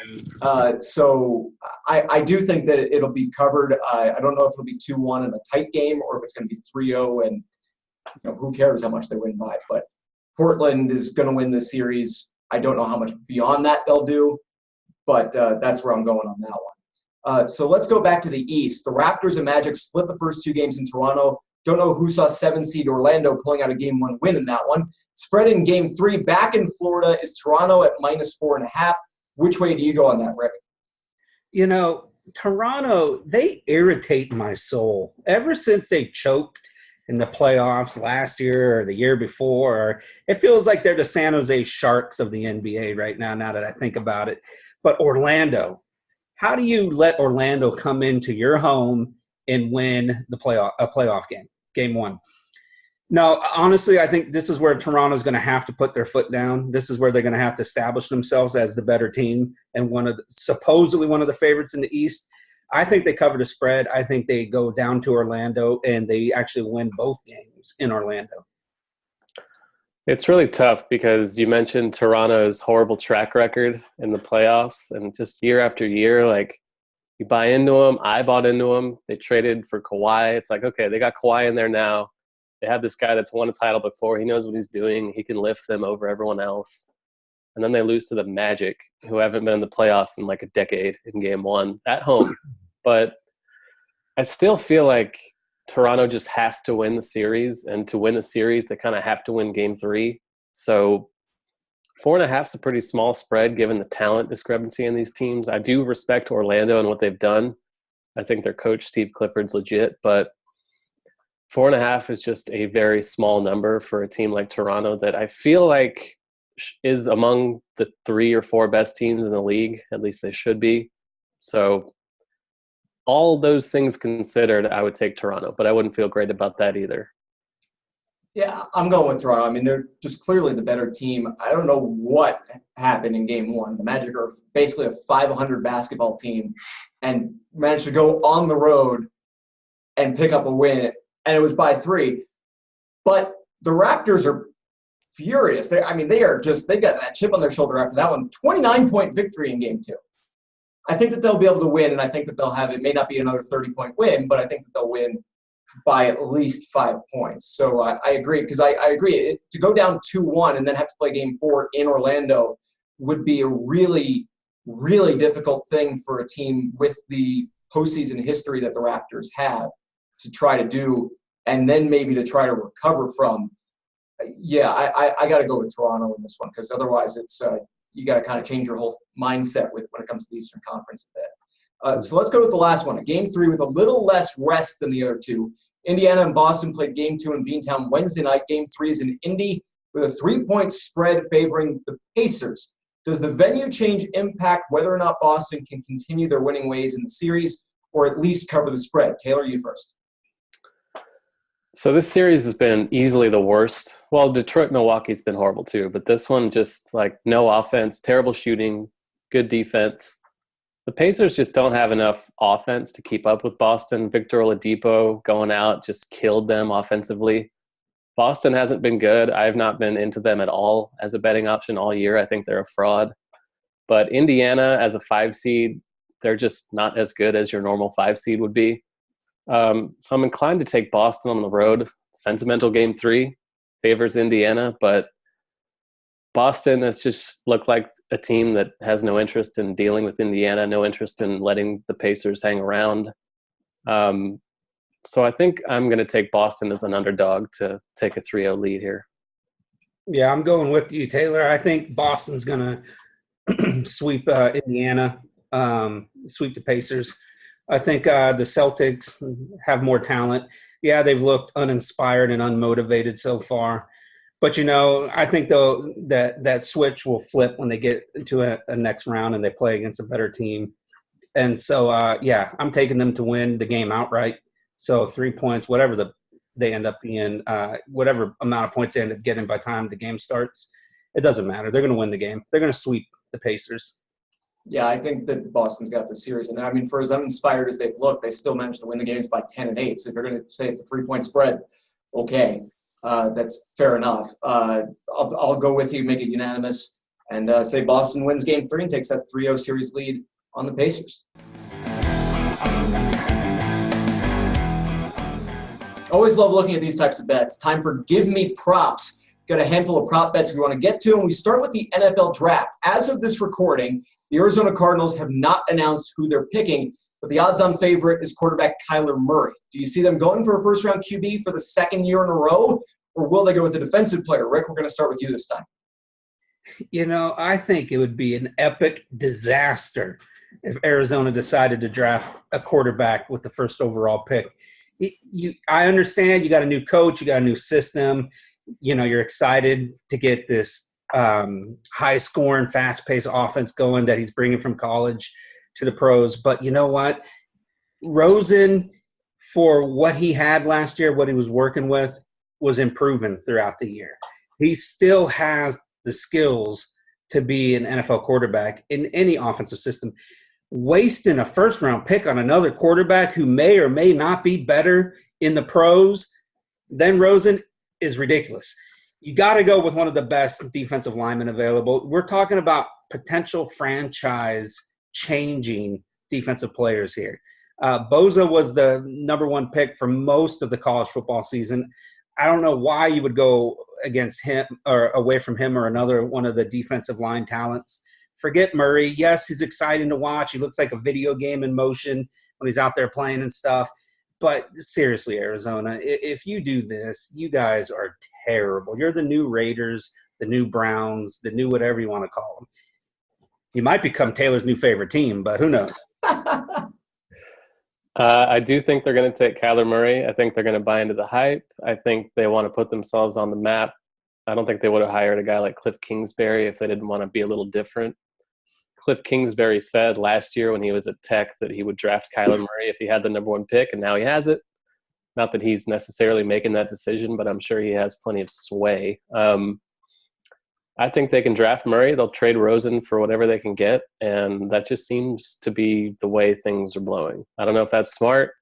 So I do think that it'll be covered. I don't know if it'll be 2-1 in a tight game or if it's going to be 3-0, and who cares how much they win by. But Portland is going to win this series. I don't know how much beyond that they'll do, but that's where I'm going on that one. So let's go back to the East. The Raptors and Magic split the first 2 games in Toronto. Don't know who saw 7-seed Orlando pulling out a Game 1 win in that one. Spread in Game 3 back in Florida is Toronto at -4.5. Which way do you go on that, Rick? Toronto, they irritate my soul. Ever since they choked in the playoffs last year or the year before, it feels like they're the San Jose Sharks of the NBA right now that I think about it. But Orlando, how do you let Orlando come into your home and win a playoff game, Game 1? No, honestly, I think this is where Toronto's going to have to put their foot down. This is where they're going to have to establish themselves as the better team and supposedly one of the favorites in the East. I think they cover the spread. I think they go down to Orlando and they actually win both games in Orlando. It's really tough because you mentioned Toronto's horrible track record in the playoffs, and just year after year, like, you buy into them. I bought into them. They traded for Kawhi. It's like, okay, they got Kawhi in there now. They have this guy that's won a title before. He knows what he's doing. He can lift them over everyone else. And then they lose to the Magic, who haven't been in the playoffs in like a decade, in Game 1 at home. But I still feel like Toronto just has to win the series. And to win the series, they kind of have to win Game 3. So 4.5 is a pretty small spread given the talent discrepancy in these teams. I do respect Orlando and what they've done. I think their coach, Steve Clifford's legit, but 4.5 is just a very small number for a team like Toronto that I feel like is among the 3 or 4 best teams in the league. At least they should be. So all those things considered, I would take Toronto, but I wouldn't feel great about that either. Yeah, I'm going with Toronto. I mean, they're just clearly the better team. I don't know what happened in Game 1. The Magic are basically a 500 basketball team and managed to go on the road and pick up a win, and it was by 3. But the Raptors are furious. They got that chip on their shoulder after that one. 29-point victory in Game 2. I think that they'll be able to win, and I think that they'll have – it may not be another 30-point win, but I think that they'll win by at least 5 points. So I agree, because I agree. To go down 2-1 and then have to play Game 4 in Orlando would be a really, really difficult thing for a team with the postseason history that the Raptors have to try to do, and then maybe to try to recover from. Yeah, I got to go with Toronto in this one, because otherwise it's you got to kind of change your whole mindset when it comes to the Eastern Conference a bit. So let's go with the last one, a Game 3 with a little less rest than the other 2. Indiana and Boston played Game 2 in Beantown Wednesday night. Game 3 is in Indy with a 3-point spread favoring the Pacers. Does the venue change impact whether or not Boston can continue their winning ways in the series, or at least cover the spread? Taylor, you first. So this series has been easily the worst. Well, Detroit-Milwaukee's been horrible too, but this one just like no offense, terrible shooting, good defense. The Pacers just don't have enough offense to keep up with Boston. Victor Oladipo going out just killed them offensively. Boston hasn't been good. I have not been into them at all as a betting option all year. I think they're a fraud. But Indiana as a 5 seed, they're just not as good as your normal 5 seed would be. So I'm inclined to take Boston on the road. Sentimental Game 3 favors Indiana, but Boston has just looked like a team that has no interest in dealing with Indiana, no interest in letting the Pacers hang around. So I think I'm going to take Boston as an underdog to take a 3-0 lead here. Yeah, I'm going with you, Taylor. I think Boston's going to sweep Indiana, sweep the Pacers. I think the Celtics have more talent. Yeah, they've looked uninspired and unmotivated so far. But, I think, though, that switch will flip when they get to a next round and they play against a better team. And so, yeah, I'm taking them to win the game outright. So 3 points, whatever they end up being, whatever amount of points they end up getting by the time the game starts, it doesn't matter. They're going to win the game. They're going to sweep the Pacers. Yeah, I think that Boston's got the series. And I mean, for as uninspired as they've looked, they still managed to win the games by 10 and 8. So if you're going to say it's a 3-point spread, okay, that's fair enough. I'll go with you, make it unanimous, and say Boston wins game 3 and takes that 3-0 series lead on the Pacers. Always love looking at these types of bets. Time for Give Me Props. Got a handful of prop bets we want to get to, and we start with the NFL draft. As of this recording, the Arizona Cardinals have not announced who they're picking, but the odds-on favorite is quarterback Kyler Murray. Do you see them going for a first-round QB for the second year in a row, or will they go with a defensive player? Rick, we're going to start with you this time. You know, I think it would be an epic disaster if Arizona decided to draft a quarterback with the first overall pick. I understand you got a new coach, you got a new system. You know, you're excited to get this high-scoring, fast-paced offense going that he's bringing from college to the pros. But you know what? Rosen, for what he had last year, what he was working with, was improving throughout the year. He still has the skills to be an NFL quarterback in any offensive system. Wasting a first-round pick on another quarterback who may or may not be better in the pros than Rosen is ridiculous. You got to go with one of the best defensive linemen available. We're talking about potential franchise-changing defensive players here. Boza was the number 1 pick for most of the college football season. I don't know why you would go against him or away from him or another one of the defensive line talents. Forget Murray. Yes, he's exciting to watch. He looks like a video game in motion when he's out there playing and stuff. But seriously, Arizona, if you do this, you guys are terrible. You're the new Raiders, the new Browns, the new whatever you want to call them. You might become Taylor's new favorite team, but who knows? I do think they're going to take Kyler Murray. I think they're going to buy into the hype. I think they want to put themselves on the map. I don't think they would have hired a guy like Cliff Kingsbury if they didn't want to be a little different. Cliff Kingsbury said last year when he was at Tech that he would draft Kyler Murray if he had the number 1 pick, and now he has it. Not that he's necessarily making that decision, but I'm sure he has plenty of sway. I think they can draft Murray. They'll trade Rosen for whatever they can get, and that just seems to be the way things are blowing. I don't know if that's smart.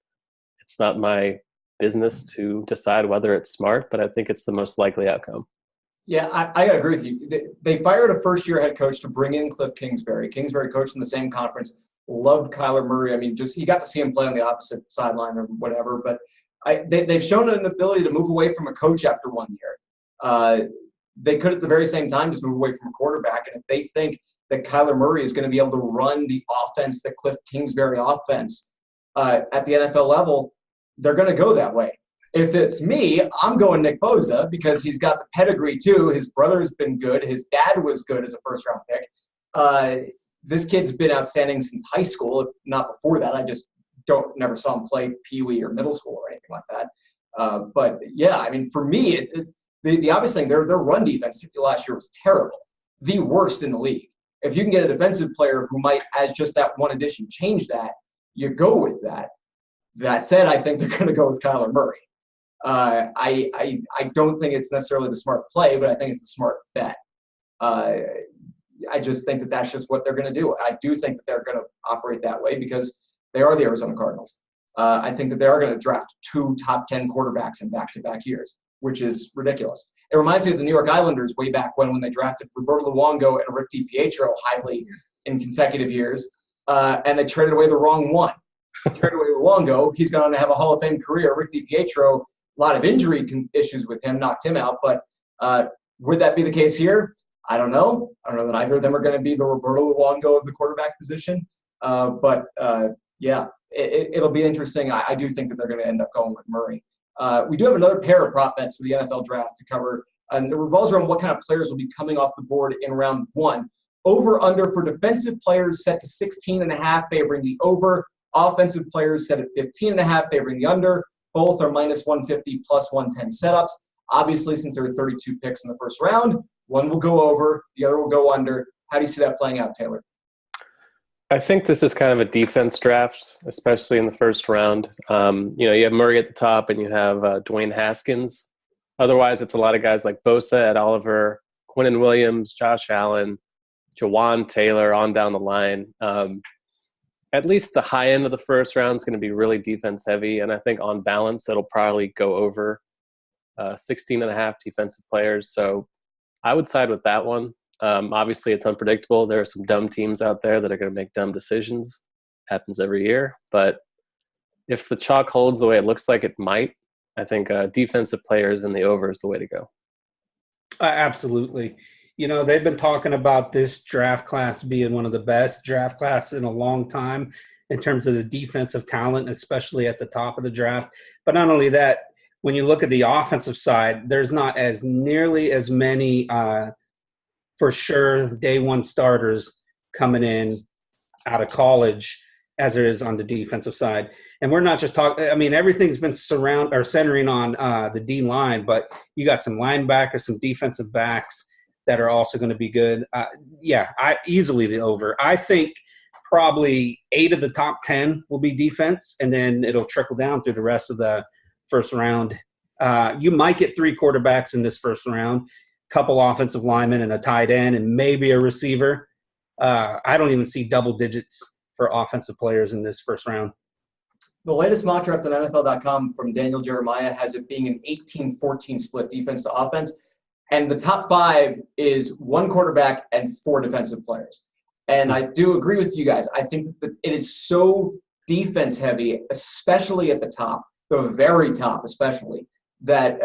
It's not my business to decide whether it's smart, but I think it's the most likely outcome. Yeah, I got to agree with you. They fired a first-year head coach to bring in Cliff Kingsbury. Kingsbury coached in the same conference, loved Kyler Murray. I mean, just you got to see him play on the opposite sideline or whatever. But they've shown an ability to move away from a coach after 1 year. They could at the very same time just move away from a quarterback. And if they think that Kyler Murray is going to be able to run the offense, the Cliff Kingsbury offense at the NFL level, they're going to go that way. If it's me, I'm going Nick Bosa because he's got the pedigree too. His brother's been good. His dad was good as a first-round pick. This kid's been outstanding since high school, if not before that. I just never saw him play peewee or middle school or anything like that. But yeah, I mean, for me, the obvious thing, their run defense last year was terrible, the worst in the league. If you can get a defensive player who might, as just that one addition, change that, you go with that. That said, I think they're going to go with Kyler Murray. I don't think it's necessarily the smart play, but I think it's the smart bet. I just think that that's just what they're going to do. I do think that they're going to operate that way because they are the Arizona Cardinals. I think that they are going to draft 2 top 10 quarterbacks in back-to-back years, which is ridiculous. It reminds me of the New York Islanders way back when they drafted Roberto Luongo and Rick DiPietro highly in consecutive years, and they traded away the wrong one. Traded away Luongo. He's going to have a Hall of Fame career. Rick DiPietro, a lot of injury issues with him, knocked him out. But would that be the case here? I don't know. I don't know that either of them are going to be the Roberto Luongo of the quarterback position. Yeah, it'll be interesting. I do think that they're going to end up going with Murray. We do have another pair of prop bets for the NFL draft to cover, and it revolves around what kind of players will be coming off the board in round 1. Over-under for defensive players set to 16.5, favoring the over. Offensive players set at 15.5, favoring the under. Both are minus 150, plus 110 setups. Obviously, since there are 32 picks in the first round, one will go over, the other will go under. How do you see that playing out, Taylor? I think this is kind of a defense draft, especially in the first round. You have Murray at the top and you have Dwayne Haskins. Otherwise, it's a lot of guys like Bosa, Ed Oliver, Quinnen Williams, Josh Allen, Jawan Taylor on down the line. At least the high end of the first round is going to be really defense heavy. And I think on balance, it'll probably go over 16 and a half defensive players. So I would side with that one. Obviously, it's unpredictable. There are some dumb teams out there that are going to make dumb decisions. Happens every year. But if the chalk holds the way it looks like it might, I think defensive players in the over is the way to go. Absolutely. They've been talking about this draft class being one of the best draft classes in a long time in terms of the defensive talent, especially at the top of the draft. But not only that, when you look at the offensive side, there's not as nearly as many for sure day one starters coming in out of college as there is on the defensive side. And we're not just talking, everything's been centering on the D line, but you got some linebackers, some defensive backs that are also going to be good. I easily the over. I think probably 8 of the top 10 will be defense, and then it'll trickle down through the rest of the first round. You might get 3 quarterbacks in this first round, couple offensive linemen and a tight end and maybe a receiver. I don't even see double digits for offensive players in this first round. The latest mock draft on NFL.com from Daniel Jeremiah has it being an 18-14 split defense to offense. And the top 5 is 1 quarterback and 4 defensive players. And I do agree with you guys. I think that it is so defense heavy, especially at the top, the very top especially, that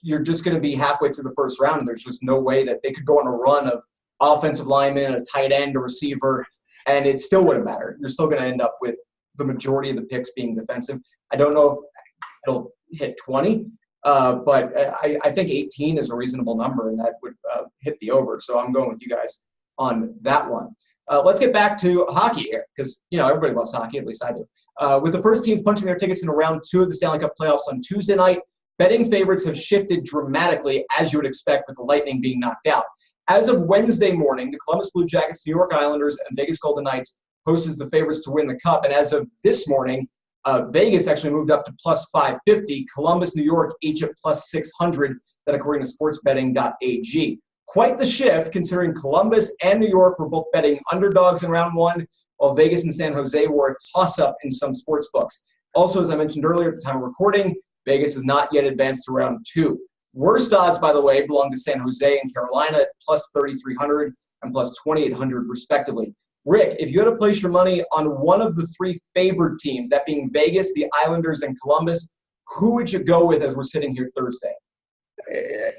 you're just going to be halfway through the first round. And there's just no way that they could go on a run of offensive linemen, a tight end, a receiver, and it still wouldn't matter. You're still going to end up with the majority of the picks being defensive. I don't know if it'll hit 20, but I think 18 is a reasonable number, and that would hit the over. So I'm going with you guys on that one. Let's get back to hockey here, because everybody loves hockey, at least I do. With the first teams punching their tickets into round 2 of the Stanley Cup playoffs on Tuesday night, betting favorites have shifted dramatically, as you would expect, with the Lightning being knocked out. As of Wednesday morning, the Columbus Blue Jackets, New York Islanders, and Vegas Golden Knights posted the favorites to win the Cup. And as of this morning, Vegas actually moved up to plus 550. Columbus, New York, each at plus 600. That according to sportsbetting.ag. Quite the shift, considering Columbus and New York were both betting underdogs in round 1, while Vegas and San Jose were a toss-up in some sports books. Also, as I mentioned earlier at the time of recording, Vegas has not yet advanced to round 2. Worst odds, by the way, belong to San Jose and Carolina at plus 3,300 and plus 2,800 respectively. Rick, if you had to place your money on one of the 3 favored teams, that being Vegas, the Islanders, and Columbus, who would you go with as we're sitting here Thursday?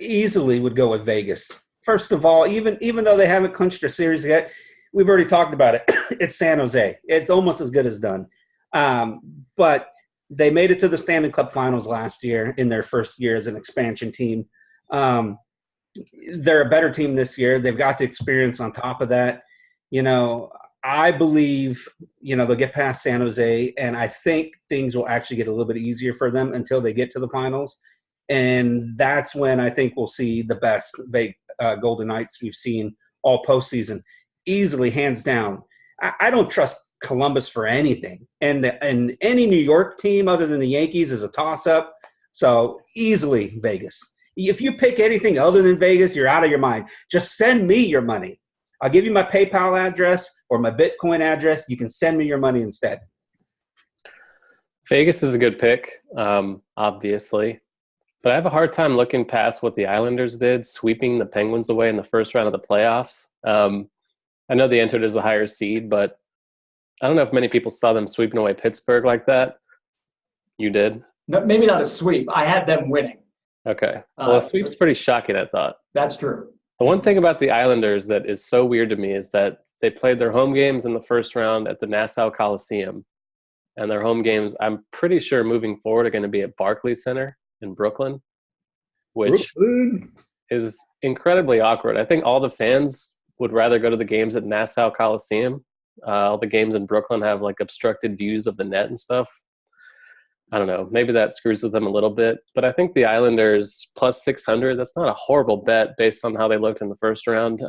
Easily would go with Vegas. First of all, even though they haven't clinched their series yet, we've already talked about it. It's San Jose. It's almost as good as done. But they made it to the Stanley Cup Finals last year in their first year as an expansion team. They're a better team this year. They've got the experience on top of that. I believe, they'll get past San Jose, and I think things will actually get a little bit easier for them until they get to the finals. And that's when I think we'll see the best Golden Knights we've seen all postseason. Easily, hands down. I don't trust Columbus for anything. And any New York team other than the Yankees is a toss-up. So easily Vegas. If you pick anything other than Vegas, you're out of your mind. Just send me your money. I'll give you my PayPal address or my Bitcoin address. You can send me your money instead. Vegas is a good pick, obviously. But I have a hard time looking past what the Islanders did, sweeping the Penguins away in the first round of the playoffs. I know they entered as the higher seed, but I don't know if many people saw them sweeping away Pittsburgh like that. You did? No, maybe not a sweep. I had them winning. Okay. Well, a sweep's pretty shocking, I thought. That's true. The one thing about the Islanders that is so weird to me is that they played their home games in the first round at the Nassau Coliseum. And their home games, I'm pretty sure moving forward, are going to be at Barclays Center in Brooklyn, which is incredibly awkward. I think all the fans would rather go to the games at Nassau Coliseum. All the games in Brooklyn have like obstructed views of the net and stuff. I don't know. Maybe that screws with them a little bit. But I think the Islanders plus 600, that's not a horrible bet based on how they looked in the first round.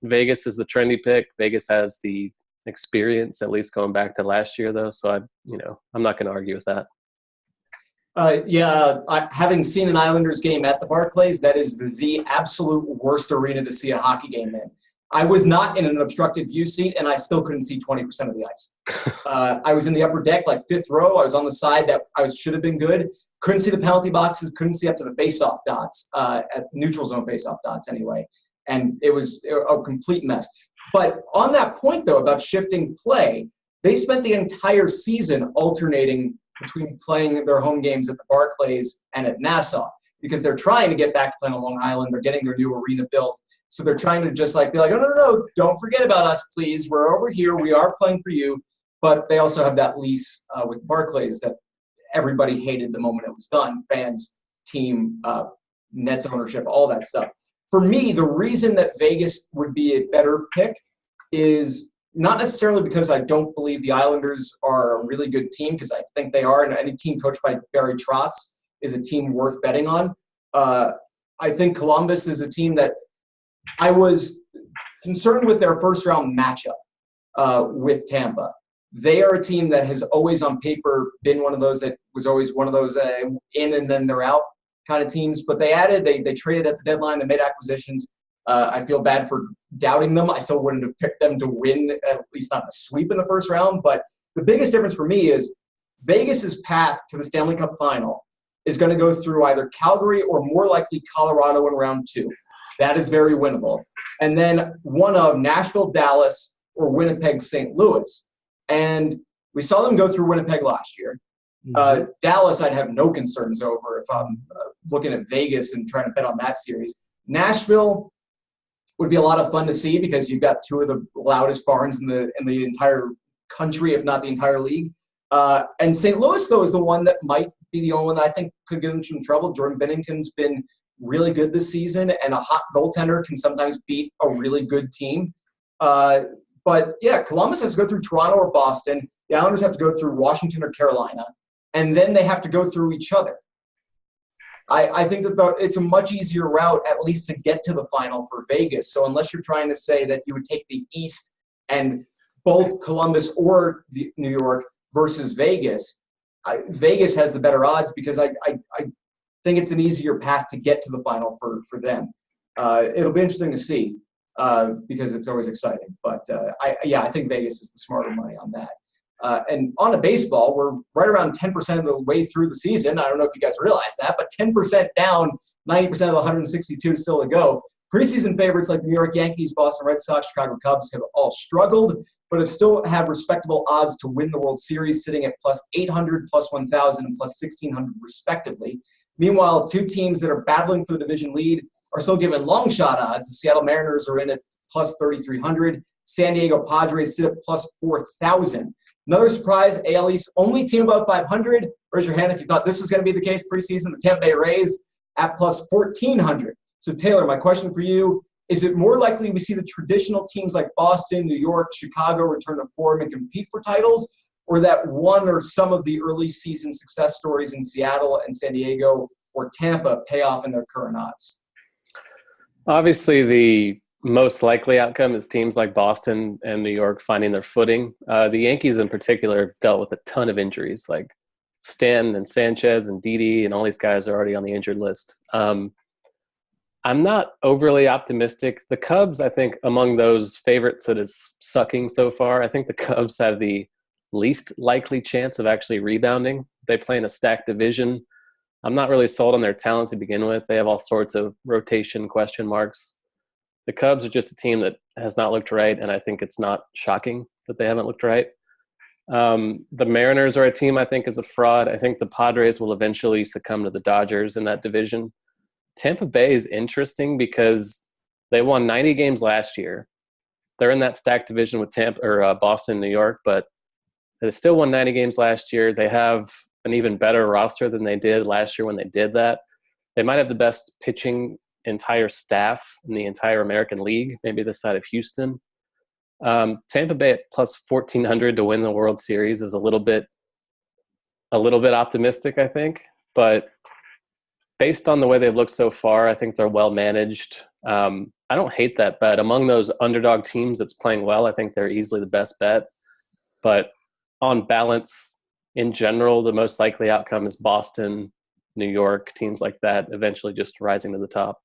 Vegas is the trendy pick. Vegas has the experience, at least going back to last year, though. So I'm not going to argue with that. Having seen an Islanders game at the Barclays, that is the absolute worst arena to see a hockey game in. I was not in an obstructed view seat, and I still couldn't see 20% of the ice. I was in the upper deck, like fifth row. I was on the side that should have been good. Couldn't see the penalty boxes, couldn't see up to the face-off dots, at neutral zone face-off dots anyway. And it was a complete mess. But on that point, though, about shifting play, they spent the entire season alternating between playing their home games at the Barclays and at Nassau because they're trying to get back to playing on Long Island. They're getting their new arena built. So they're trying to just be like, no, don't forget about us, please. We're over here. We are playing for you. But they also have that lease with Barclays that everybody hated the moment it was done. Fans, team, Nets ownership, all that stuff. For me, the reason that Vegas would be a better pick is not necessarily because I don't believe the Islanders are a really good team, because I think they are, and any team coached by Barry Trotz is a team worth betting on. I think Columbus is a team that I was concerned with their first-round matchup with Tampa. They are a team that has always on paper been one of those that was always one of those in and then they're out kind of teams. But they traded at the deadline. They made acquisitions. I feel bad for doubting them. I still wouldn't have picked them to win, at least not a sweep in the first round. But the biggest difference for me is Vegas's path to the Stanley Cup final is going to go through either Calgary or more likely Colorado in round 2. That is very winnable. And then one of Nashville, Dallas, or Winnipeg, St. Louis. And we saw them go through Winnipeg last year. Dallas, I'd have no concerns over if I'm looking at Vegas and trying to bet on that series. Nashville would be a lot of fun to see because you've got two of the loudest barns in the entire country, if not the entire league. And St. Louis, though, is the one that might be the only one that I think could get them some trouble. Jordan Binnington's been really good this season, and a hot goaltender can sometimes beat a really good team. But, yeah, Columbus has to go through Toronto or Boston. The Islanders have to go through Washington or Carolina. And then they have to go through each other. I think that it's a much easier route, at least to get to the final for Vegas. So unless you're trying to say that you would take the East and both Columbus or New York versus Vegas, Vegas has the better odds because I think it's an easier path to get to the final for them. It'll be interesting to see because it's always exciting. But, I think Vegas is the smarter money on that. And on the baseball, we're right around 10% of the way through the season. I don't know if you guys realize that, but 10% down, 90% of the 162 still to go. Preseason favorites like the New York Yankees, Boston Red Sox, Chicago Cubs have all struggled, but have still had respectable odds to win the World Series, sitting at plus 800, plus 1,000, and plus 1,600 respectively. Meanwhile, two teams that are battling for the division lead are still given long shot odds. The Seattle Mariners are in at plus 3,300. San Diego Padres sit at plus 4,000. Another surprise, AL East only team above 500. Raise your hand if you thought this was going to be the case preseason. The Tampa Bay Rays at plus 1,400. So, Taylor, my question for you, is it more likely we see the traditional teams like Boston, New York, Chicago return to form and compete for titles, or that one or some of the early season success stories in Seattle and San Diego or Tampa pay off in their current odds? Obviously, the most likely outcome is teams like Boston and New York finding their footing. The Yankees in particular have dealt with a ton of injuries, like Stanton and Sanchez and Didi, and all these guys are already on the injured list. I'm not overly optimistic. The Cubs, I think, among those favorites that is sucking so far, I think the Cubs have the least likely chance of actually rebounding. They play in a stacked division. I'm not really sold on their talent to begin with. They have all sorts of rotation question marks. The Cubs are just a team that has not looked right, and I think it's not shocking that they haven't looked right. The Mariners are a team I think is a fraud. I think the Padres will eventually succumb to the Dodgers in that division. Tampa Bay is interesting because they won 90 games last year. They're in that stacked division with Boston and New York, but they still won 90 games last year. They have an even better roster than they did last year when they did that. They might have the best pitching entire staff in the entire American League, maybe this side of Houston. Tampa Bay at plus 1,400 to win the World Series is a little bit optimistic, I think. But based on the way they've looked so far, I think they're well managed. I don't hate that bet. Among those underdog teams that's playing well, I think they're easily the best bet. But on balance, in general, the most likely outcome is Boston, New York, teams like that, eventually just rising to the top.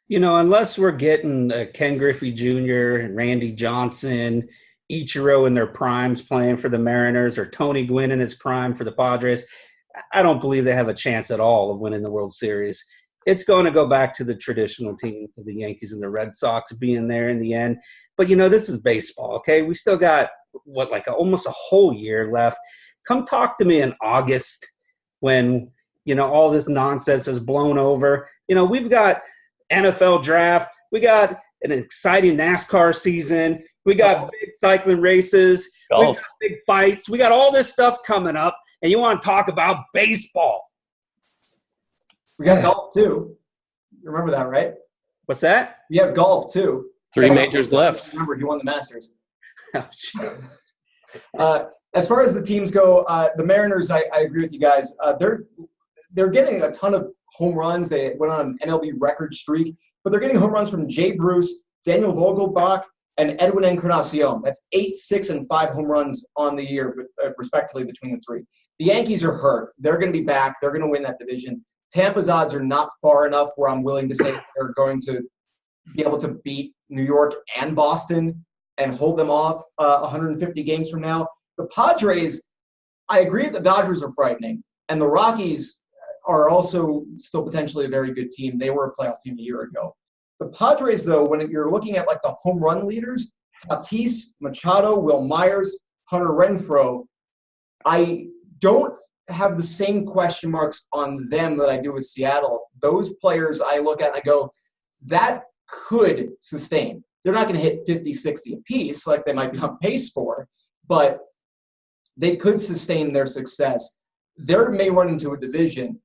Unless we're getting Ken Griffey Jr. and Randy Johnson, Ichiro in their primes playing for the Mariners, or Tony Gwynn in his prime for the Padres, I don't believe they have a chance at all of winning the World Series. It's going to go back to the traditional team, to the Yankees and the Red Sox being there in the end. But, this is baseball, okay? We still got, almost a whole year left. Come talk to me in August when, all this nonsense is blown over. We've got NFL draft. We got an exciting NASCAR season. We got big cycling races. Golf. We got big fights. We got all this stuff coming up, and you want to talk about baseball. We got golf, too. You remember that, right? What's that? We have golf, too. 3 majors left. Remember, he won the Masters. Oh, As far as the teams go, the Mariners, I agree with you guys. They're getting a ton of home runs. They went on an MLB record streak, but they're getting home runs from Jay Bruce, Daniel Vogelbach, and Edwin Encarnacion. That's 8, 6, and 5 home runs on the year, respectively, between the three. The Yankees are hurt. They're going to be back. They're going to win that division. Tampa's odds are not far enough where I'm willing to say they're going to be able to beat New York and Boston and hold them off 150 games from now. The Padres, I agree that the Dodgers are frightening, and the Rockies are also still potentially a very good team. They were a playoff team a year ago. The Padres, though, when you're looking at the home run leaders, Tatis, Machado, Will Myers, Hunter Renfroe, I don't have the same question marks on them that I do with Seattle. Those players I look at and I go, that could sustain. They're not going to hit 50, 60 apiece like they might be on pace for, but they could sustain their success. They may run into a division,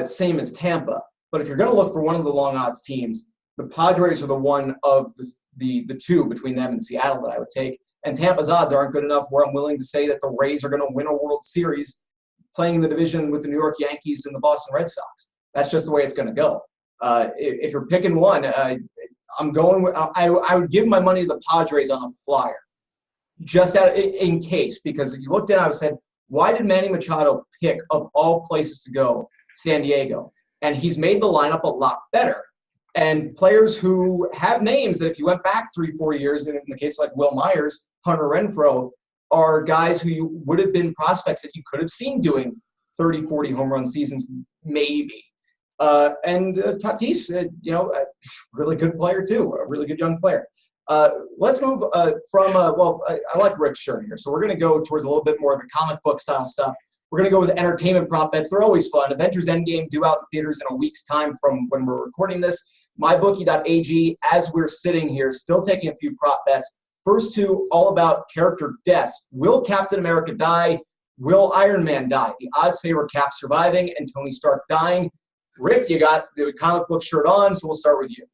same as Tampa. But if you're going to look for one of the long odds teams, the Padres are the one of the two between them and Seattle that I would take. And Tampa's odds aren't good enough where I'm willing to say that the Rays are going to win a World Series playing in the division with the New York Yankees and the Boston Red Sox. That's just the way it's going to go. If you're picking one, I'm going with I would give my money to the Padres on a flyer, just in case, because you looked at it and said, why did Manny Machado pick, of all places to go, San Diego? And he's made the lineup a lot better. And players who have names that if you went back 3-4 years, in the case like Will Myers, Hunter Renfroe, are guys who you would have been prospects that you could have seen doing 30, 40 home run seasons, maybe. And Tatis, really good player too, a really good young player. Let's move from, I like Rick's shirt here. So we're going to go towards a little bit more of a comic book style stuff. We're going to go with entertainment prop bets. They're always fun. Avengers Endgame due out in theaters in a week's time from when we're recording this. MyBookie.ag, as we're sitting here, still taking a few prop bets. First two, all about character deaths. Will Captain America die? Will Iron Man die? The odds favor Cap surviving and Tony Stark dying. Rick, you got the comic book shirt on, so we'll start with you.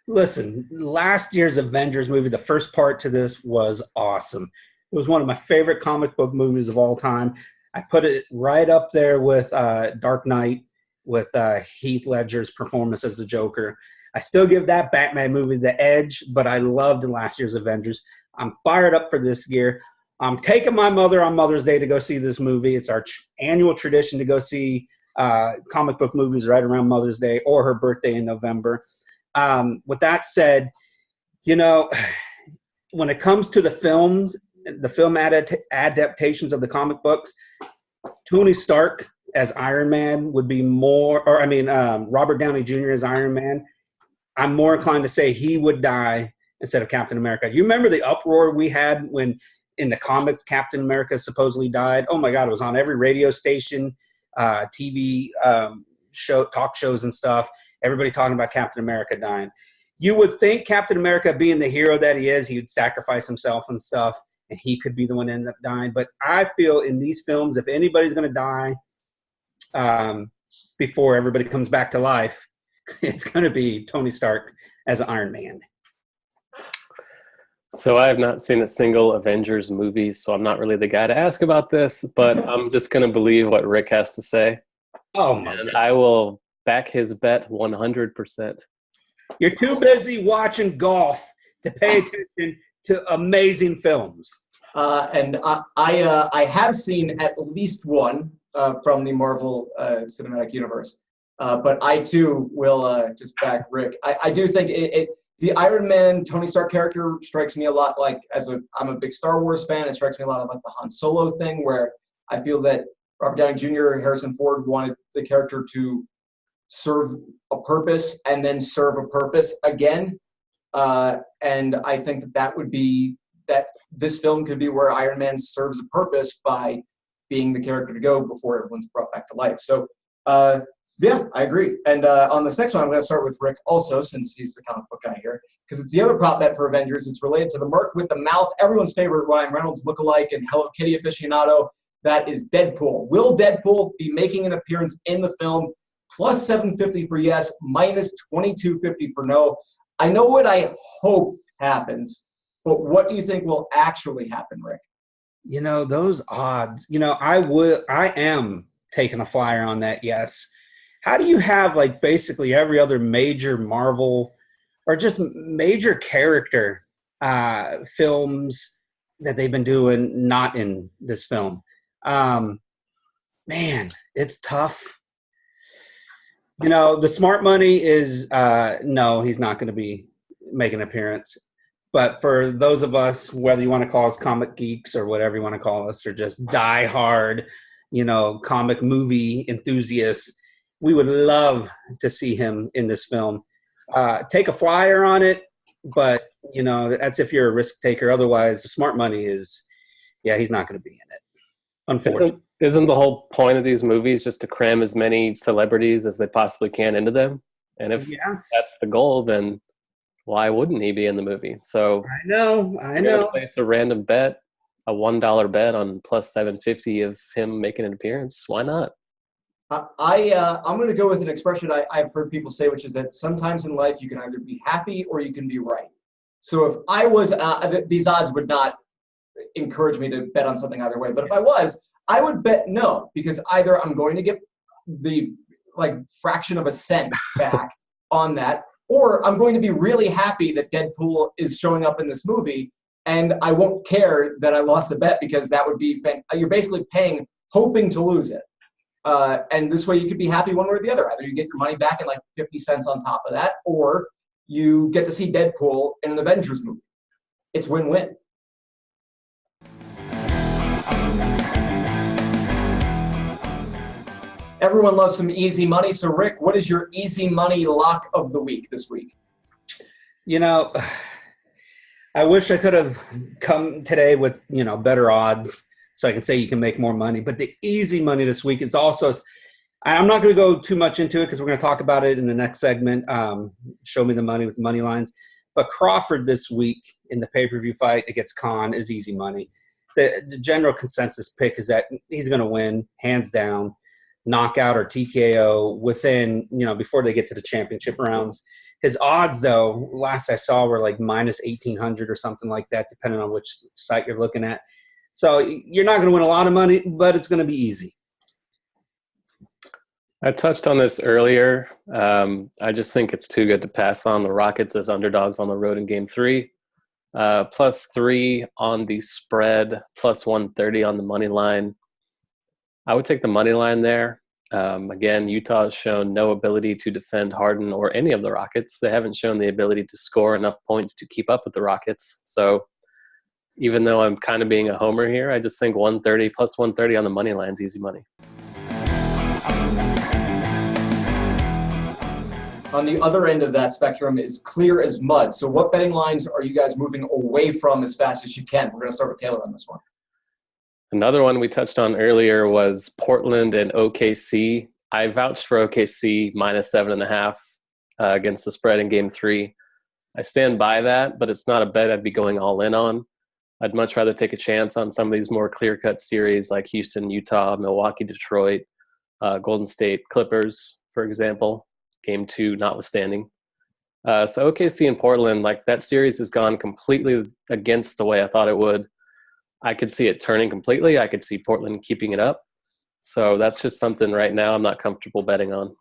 Listen, last year's Avengers movie, the first part to this was awesome. It was one of my favorite comic book movies of all time. I put it right up there with Dark Knight, with Heath Ledger's performance as the Joker. I still give that Batman movie the edge, but I loved last year's Avengers. I'm fired up for this year. I'm taking my mother on Mother's Day to go see this movie. It's our annual tradition to go see comic book movies right around Mother's Day or her birthday in November. With that said, when it comes to the films, the film adaptations of the comic books, Tony Stark as Iron Man would be more, Robert Downey Jr. as Iron Man, I'm more inclined to say he would die instead of Captain America. You remember the uproar we had when in the comics Captain America supposedly died? Oh my God, it was on every radio station, TV talk shows and stuff. Everybody talking about Captain America dying. You would think Captain America, being the hero that he is, he would sacrifice himself and stuff, and he could be the one to end up dying. But I feel in these films, if anybody's going to die before everybody comes back to life, it's going to be Tony Stark as Iron Man. So I have not seen a single Avengers movie, so I'm not really the guy to ask about this, but I'm just going to believe what Rick has to say. Oh, my and God. I will back his bet 100%. You're too busy watching golf to pay attention to amazing films. And I have seen at least one from the Marvel Cinematic Universe, but I too will just back Rick. I do think the Iron Man Tony Stark character strikes me a lot like I'm a big Star Wars fan. It strikes me a lot of like the Han Solo thing, where I feel that Robert Downey Jr. and Harrison Ford wanted the character to serve a purpose and then serve a purpose again. And I think that would be that this film could be where Iron Man serves a purpose by being the character to go before everyone's brought back to life. So, yeah, I agree. And on this next one, I'm going to start with Rick also, since he's the comic book guy here, because it's the other prop bet for Avengers. It's related to the Merc with the Mouth, everyone's favorite Ryan Reynolds lookalike and Hello Kitty aficionado. That is Deadpool. Will Deadpool be making an appearance in the film? Plus 750 for yes, minus 2250 for no. I know what I hope happens, but what do you think will actually happen, Rick? Those odds, I am taking a flyer on that, yes. How do you have like basically every other major Marvel or just major character films that they've been doing not in this film? Man, it's tough. The smart money is no, he's not going to be making an appearance. But for those of us, whether you want to call us comic geeks or whatever you want to call us, or just die-hard, comic movie enthusiasts, we would love to see him in this film. Take a flyer on it, but, that's if you're a risk taker. Otherwise, the smart money is, yeah, he's not going to be in it, unfortunately. Isn't the whole point of these movies just to cram as many celebrities as they possibly can into them? And if that's the goal, then why wouldn't he be in the movie? So I know. Place a random bet, a $1 bet on plus 750 of him making an appearance. Why not? I'm going to go with an expression I've heard people say, which is that sometimes in life you can either be happy or you can be right. So if I was, these odds would not encourage me to bet on something either way. But if I was, I would bet no, because either I'm going to get the fraction of a cent back on that, or I'm going to be really happy that Deadpool is showing up in this movie, and I won't care that I lost the bet, because that would be, you're basically paying, hoping to lose it. And this way you could be happy one way or the other. Either you get your money back and 50 cents on top of that, or you get to see Deadpool in an Avengers movie. It's win-win. Everyone loves some easy money. So, Rick, what is your easy money lock of the week this week? I wish I could have come today with, better odds so I can say you can make more money. But the easy money this week is also – I'm not going to go too much into it because we're going to talk about it in the next segment, show me the money with the money lines. But Crawford this week in the pay-per-view fight against Khan is easy money. The general consensus pick is that he's going to win, hands down, knockout or TKO within, before they get to the championship rounds. His odds, though, last I saw were minus 1,800 or something like that, depending on which site you're looking at. So you're not going to win a lot of money, but it's going to be easy. I touched on this earlier. I just think it's too good to pass on the Rockets as underdogs on the road in Game 3. +3 on the spread, plus 130 on the money line. I would take the money line there. Again, Utah has shown no ability to defend Harden or any of the Rockets. They haven't shown the ability to score enough points to keep up with the Rockets. So even though I'm kind of being a homer here, I just think 130 plus 130 on the money line is easy money. On the other end of that spectrum is clear as mud. So what betting lines are you guys moving away from as fast as you can? We're going to start with Taylor on this one. Another one we touched on earlier was Portland and OKC. I vouched for OKC minus 7.5 against the spread in Game 3. I stand by that, but it's not a bet I'd be going all in on. I'd much rather take a chance on some of these more clear-cut series like Houston, Utah, Milwaukee, Detroit, Golden State, Clippers, for example, Game 2 notwithstanding. So OKC and Portland, that series has gone completely against the way I thought it would. I could see it turning completely. I could see Portland keeping it up. So that's just something right now I'm not comfortable betting on.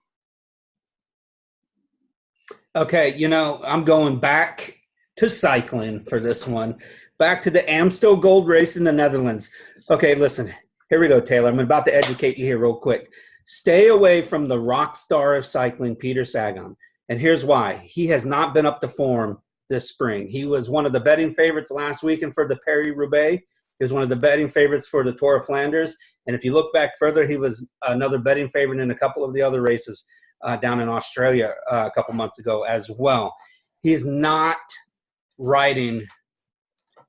Okay, I'm going back to cycling for this one. Back to the Amstel Gold Race in the Netherlands. Okay, listen. Here we go, Taylor. I'm about to educate you here real quick. Stay away from the rock star of cycling, Peter Sagan. And here's why. He has not been up to form this spring. He was one of the betting favorites last weekend for the Paris-Roubaix. He was one of the betting favorites for the Tour of Flanders. And if you look back further, he was another betting favorite in a couple of the other races down in Australia a couple months ago as well. He's not riding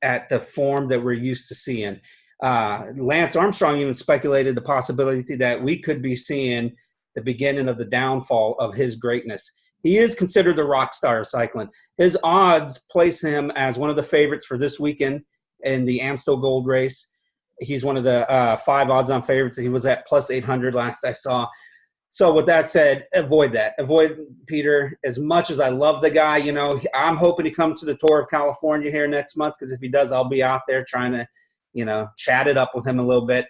at the form that we're used to seeing. Lance Armstrong even speculated the possibility that we could be seeing the beginning of the downfall of his greatness. He is considered the rock star of cycling. His odds place him as one of the favorites for this weekend in the Amstel Gold Race. He's one of the 5 odds-on favorites. He was at plus 800 last I saw. So with that said, avoid that. Avoid Peter. As much as I love the guy, I'm hoping he comes to the Tour of California here next month, because if he does, I'll be out there trying to, chat it up with him a little bit.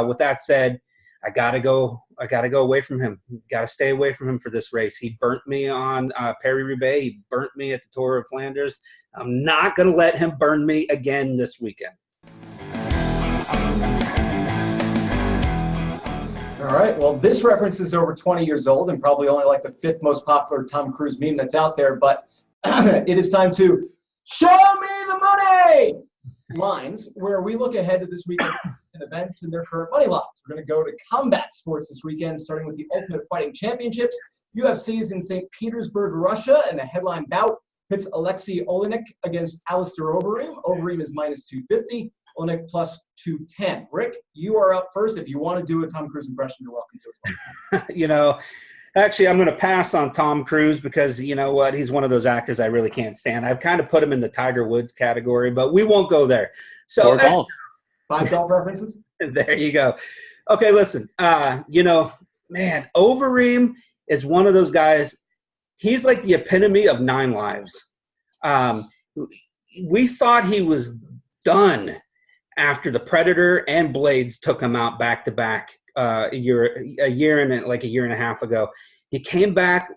With that said, I gotta go away from him. Gotta stay away from him for this race. He burnt me on Paris-Roubaix. He burnt me at the Tour of Flanders. I'm not gonna let him burn me again this weekend. All right. Well, this reference is over 20 years old and probably only like the 5th most popular Tom Cruise meme that's out there. But it is time to show me the money lines, where we look ahead to this weekend and events and their current money lines. We're going to go to combat sports this weekend, starting with the Ultimate Fighting Championships. UFC's in St. Petersburg, Russia, and the headline bout pits Alexei Oleinik against Alistair Overeem. Overeem is minus 250. Oleinik plus 210. Rick, you are up first. If you want to do a Tom Cruise impression, you're welcome to as well. Actually, I'm going to pass on Tom Cruise because, you know what, he's one of those actors I really can't stand. I've kind of put him in the Tiger Woods category, but we won't go there. So, or golf. 5 golf references? There you go. Okay, listen, man, Overeem is one of those guys. He's like the epitome of 9 lives. We thought he was done after the Predator and Blades took him out back-to-back a year and a half ago. He came back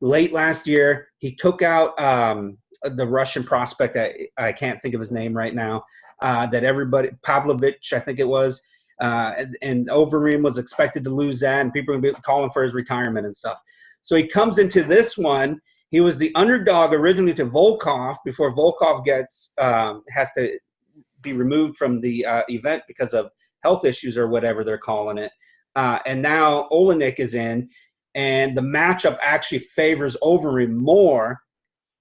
late last year. He took out the Russian prospect. I can't think of his name right now. That everybody, Pavlovich, I think it was, and Overeem was expected to lose that, and people were going to be calling for his retirement and stuff. So he comes into this one. He was the underdog originally to Volkov before Volkov has to be removed from the event because of health issues or whatever they're calling it. And now Oleinik is in, and the matchup actually favors Overeem more.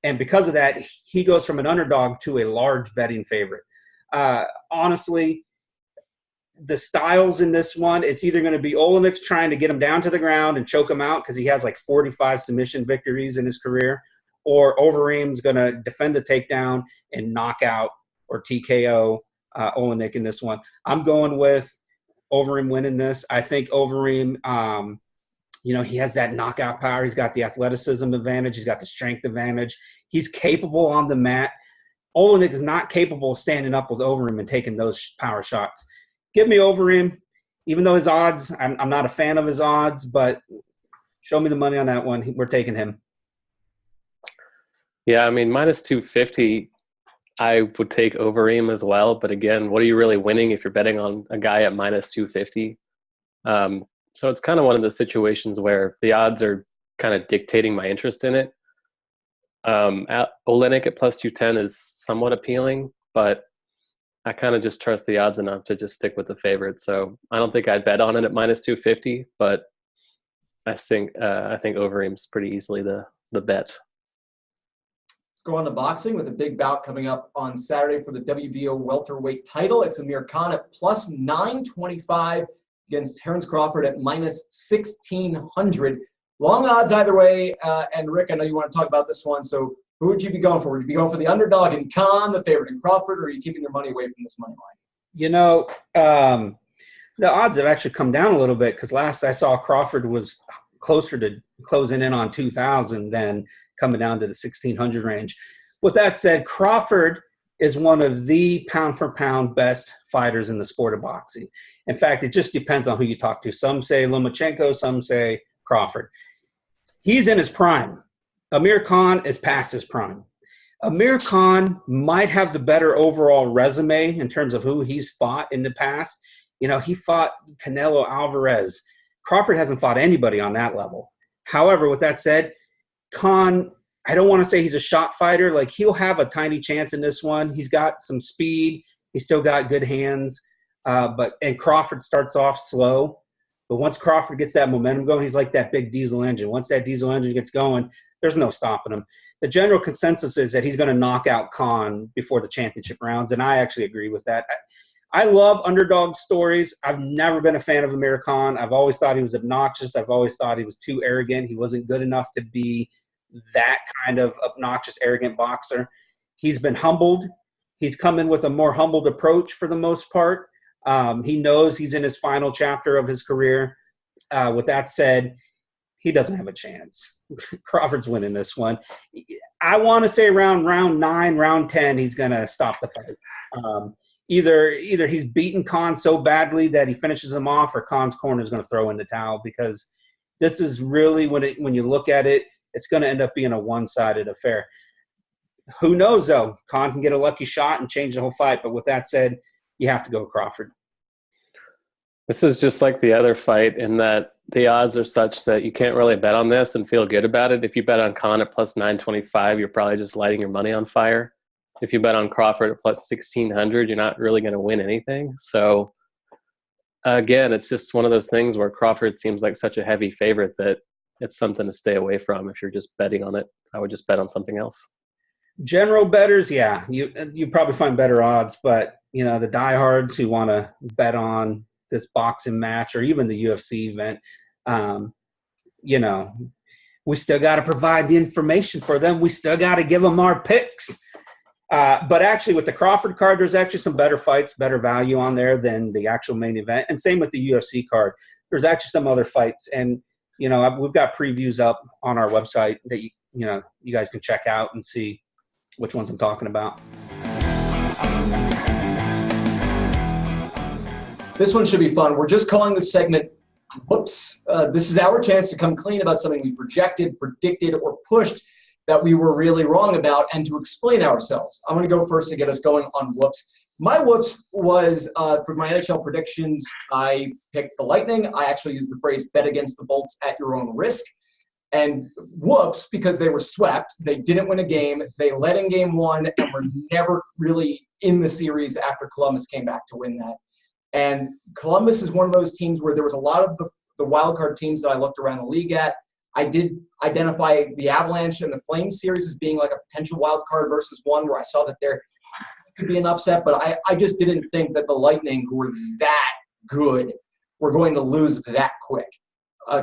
And because of that, he goes from an underdog to a large betting favorite. Honestly, the styles in this one, it's either going to be Oleinik's trying to get him down to the ground and choke him out because he has like 45 submission victories in his career, or Overeem's going to defend the takedown and knock out or TKO Oleinik in this one. I'm going with Overeem winning this. I think Overeem, he has that knockout power. He's got the athleticism advantage. He's got the strength advantage. He's capable on the mat. Oleinik is not capable of standing up with Overeem and taking those power shots. Give me Overeem, even though his odds, I'm not a fan of his odds, but show me the money on that one. We're taking him. Yeah, I mean, minus 250, I would take Overeem as well. But again, what are you really winning if you're betting on a guy at minus 250? So it's kind of one of those situations where the odds are kind of dictating my interest in it. Oleinik at plus 210 is somewhat appealing, but I kind of just trust the odds enough to just stick with the favorite. So I don't think I'd bet on it at minus 250, but I think Overeem's pretty easily the bet. Let's go on to boxing with a big bout coming up on Saturday for the WBO welterweight title. It's Amir Khan at plus 925 against Terrence Crawford at minus 1,600. Long odds either way. And Rick, I know you want to talk about this one. So who would you be going for? Would you be going for the underdog in Khan, the favorite in Crawford, or are you keeping your money away from this money line? The odds have actually come down a little bit because last I saw Crawford was closer to closing in on 2,000 than coming down to the 1,600 range. With that said, Crawford is one of the pound-for-pound best fighters in the sport of boxing. In fact, it just depends on who you talk to. Some say Lomachenko, some say Crawford. He's in his prime. Amir Khan is past his prime. Amir Khan might have the better overall resume in terms of who he's fought in the past. You know, he fought Canelo Alvarez. Crawford hasn't fought anybody on that level. However, with that said, Khan, I don't want to say he's a shot fighter. Like, he'll have a tiny chance in this one. He's got some speed. He's still got good hands. And Crawford starts off slow. But once Crawford gets that momentum going, he's like that big diesel engine. Once that diesel engine gets going, there's no stopping him. The general consensus is that he's going to knock out Khan before the championship rounds, and I actually agree with that. I love underdog stories. I've never been a fan of Amir Khan. I've always thought he was obnoxious. I've always thought he was too arrogant. He wasn't good enough to be that kind of obnoxious, arrogant boxer. He's been humbled. He's come in with a more humbled approach for the most part. He knows he's in his final chapter of his career. With that said, he doesn't have a chance. Crawford's winning this one. I want to say around round 9, round 10, he's going to stop the fight. Either he's beaten Khan so badly that he finishes him off, or Khan's corner is going to throw in the towel, because this is really, when you look at it, it's going to end up being a one-sided affair. Who knows, though? Khan can get a lucky shot and change the whole fight. But with that said, you have to go Crawford. This is just like the other fight in that the odds are such that you can't really bet on this and feel good about it. If you bet on Khan at plus 925, you're probably just lighting your money on fire. If you bet on Crawford at plus 1600, you're not really going to win anything. So again, it's just one of those things where Crawford seems like such a heavy favorite that it's something to stay away from. If you're just betting on it, I would just bet on something else. General bettors, yeah, you probably find better odds, but you know, the diehards who want to bet on this boxing match or even the UFC event, you know, we still got to provide the information for them. We still got to give them our picks. But actually, with the Crawford card, there's actually some better fights, better value on there than the actual main event. And same with the UFC card. There's actually some other fights. And, you know, we've got previews up on our website that, you guys can check out and see which ones I'm talking about. This one should be fun. We're just calling this segment, whoops. This is our chance to come clean about something we projected, predicted, or pushed that we were really wrong about, and to explain ourselves. I'm going to go first to get us going on whoops. My whoops was, for my NHL predictions, I picked the Lightning. I actually used the phrase bet against the Bolts at your own risk. And whoops, because they were swept. They didn't win a game. They led in game 1 and were never really in the series after Columbus came back to win that. And Columbus is one of those teams where there was a lot of the wild card teams that I looked around the league at. I did identify the Avalanche and the Flames series as being like a potential wild card versus one where I saw that there could be an upset, but I just didn't think that the Lightning, who were that good, were going to lose that quick.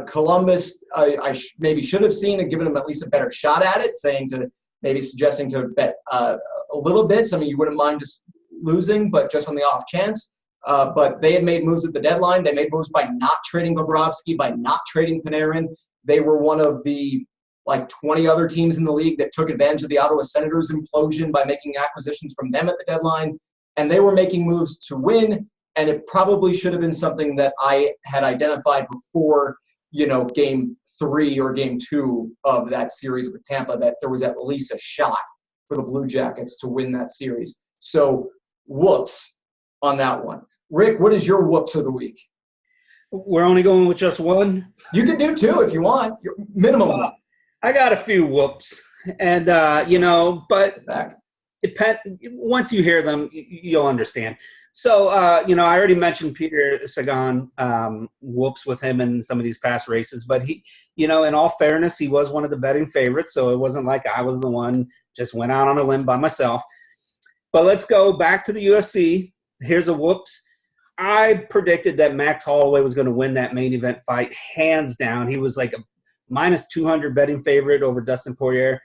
Columbus, I maybe should have seen and given them at least a better shot at it, suggesting to bet a little bit. I mean, you wouldn't mind just losing, but just on the off chance. But they had made moves at the deadline. They made moves by not trading Bobrovsky, by not trading Panarin. They were one of the 20 other teams in the league that took advantage of the Ottawa Senators implosion by making acquisitions from them at the deadline. And they were making moves to win. And it probably should have been something that I had identified before, game 3 or game 2 of that series with Tampa, that there was at least a shot for the Blue Jackets to win that series. So whoops on that one. Rick, what is your whoops of the week? We're only going with just one? You can do 2 if you want. Your minimum one. I got a few whoops. And, but once you hear them, you'll understand. So, I already mentioned Peter Sagan, whoops with him in some of these past races. But he, in all fairness, he was one of the betting favorites. So it wasn't like I was the one just went out on a limb by myself. But let's go back to the UFC. Here's a whoops. I predicted that Max Holloway was going to win that main event fight hands down. He was like a minus 200 betting favorite over Dustin Poirier.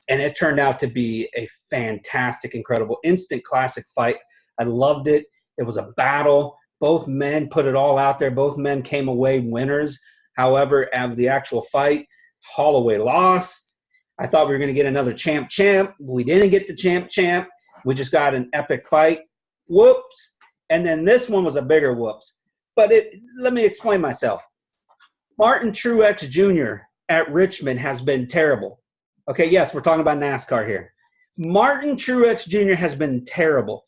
And it turned out to be a fantastic, incredible, instant classic fight. I loved it. It was a battle. Both men put it all out there. Both men came away winners. However, of the actual fight, Holloway lost. I thought we were going to get another champ. We didn't get the champ. We just got an epic fight. Whoops. And then this one was a bigger whoops. But let me explain myself. Martin Truex Jr. at Richmond has been terrible. Okay, yes, we're talking about NASCAR here. Martin Truex Jr. has been terrible.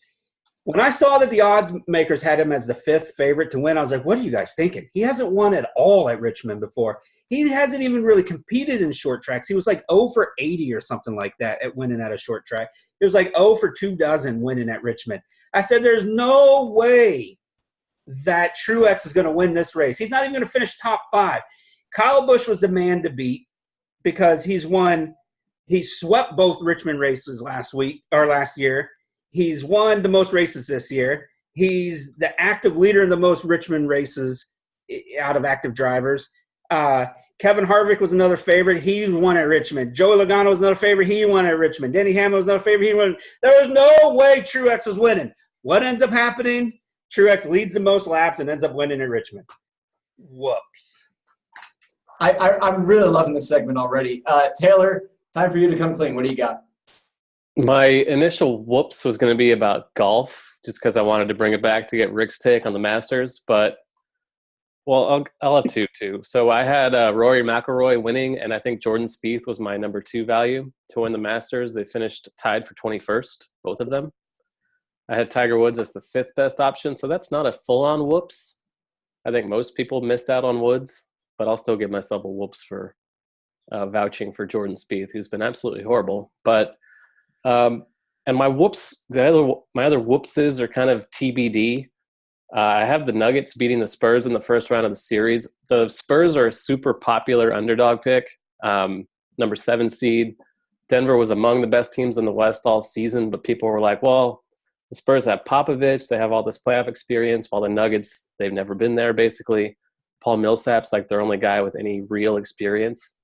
When I saw that the odds makers had him as the 5th favorite to win, I was like, what are you guys thinking? He hasn't won at all at Richmond before. He hasn't even really competed in short tracks. He was like 0 for 80 or something like that at winning at a short track. It was like 0 for 24 winning at Richmond. I said, there's no way that Truex is going to win this race. He's not even going to finish top 5. Kyle Busch was the man to beat because he swept both Richmond races last year. He's won the most races this year. He's the active leader in the most Richmond races out of active drivers. Kevin Harvick was another favorite. He won at Richmond. Joey Logano was another favorite. He won at Richmond. Denny Hamlin was another favorite. He won. There was no way Truex was winning. What ends up happening? Truex leads the most laps and ends up winning at Richmond. Whoops. I'm really loving this segment already. Taylor, time for you to come clean. What do you got? My initial whoops was going to be about golf, just because I wanted to bring it back to get Rick's take on the Masters. But, well, I'll have two, too. So I had Rory McIlroy winning, and I think Jordan Spieth was my number 2 value to win the Masters. They finished tied for 21st, both of them. I had Tiger Woods as the 5th best option, so that's not a full-on whoops. I think most people missed out on Woods, but I'll still give myself a whoops for vouching for Jordan Spieth, who's been absolutely horrible. But and my whoops, my other whoopses are kind of TBD. I have the Nuggets beating the Spurs in the first round of the series. The Spurs are a super popular underdog pick, number 7 seed. Denver was among the best teams in the West all season, but people were like, well, the Spurs have Popovich. They have all this playoff experience, while the Nuggets, they've never been there, basically. Paul Millsap's like their only guy with any real experience.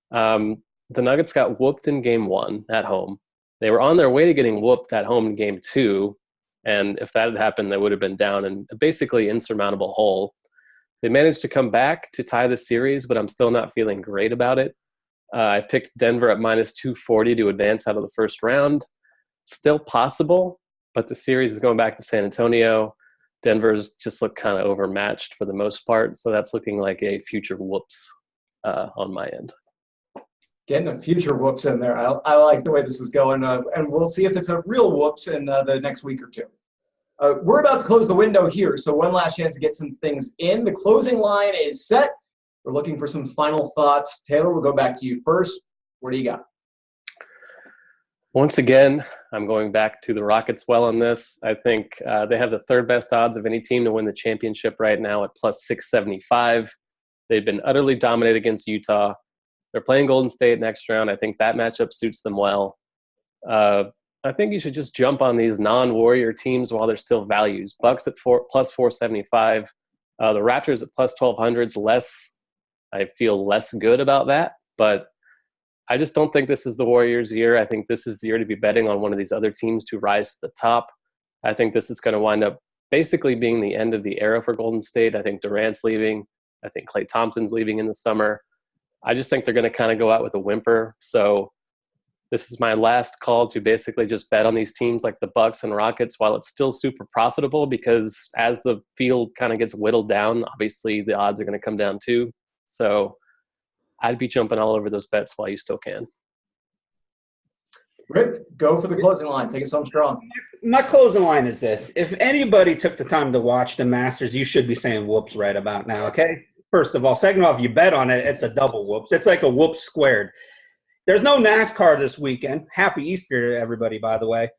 The Nuggets got whooped in game 1 at home. They were on their way to getting whooped at home in game 2, and if that had happened, they would have been down in a basically insurmountable hole. They managed to come back to tie the series, but I'm still not feeling great about it. I picked Denver at minus 240 to advance out of the first round. Still possible, but the series is going back to San Antonio. Denver's just looked kind of overmatched for the most part, so that's looking like a future whoops on my end. Getting a future whoops in there. I like the way this is going, and we'll see if it's a real whoops in the next week or 2. We're about to close the window here, so one last chance to get some things in. The closing line is set. We're looking for some final thoughts. Taylor, we'll go back to you first. What do you got? Once again, I'm going back to the Rockets well on this. I think they have the 3rd best odds of any team to win the championship right now at plus 675. They've been utterly dominated against Utah. They're playing Golden State next round. I think that matchup suits them well. I think you should just jump on these non-Warrior teams while they're still values. Bucks at plus 475. The Raptors at plus 1200s. I feel less good about that, but I just don't think this is the Warriors' year. I think this is the year to be betting on one of these other teams to rise to the top. I think this is going to wind up basically being the end of the era for Golden State. I think Durant's leaving. I think Klay Thompson's leaving in the summer. I just think they're going to kind of go out with a whimper. So this is my last call to basically just bet on these teams like the Bucks and Rockets while it's still super profitable, because as the field kind of gets whittled down, obviously the odds are going to come down too. So I'd be jumping all over those bets while you still can. Rick, go for the closing line. Take us home strong. My closing line is this. If anybody took the time to watch the Masters, you should be saying whoops right about now, okay? First of all. Second of all, if you bet on it, it's a double whoops. It's like a whoops squared. There's no NASCAR this weekend. Happy Easter to everybody, by the way.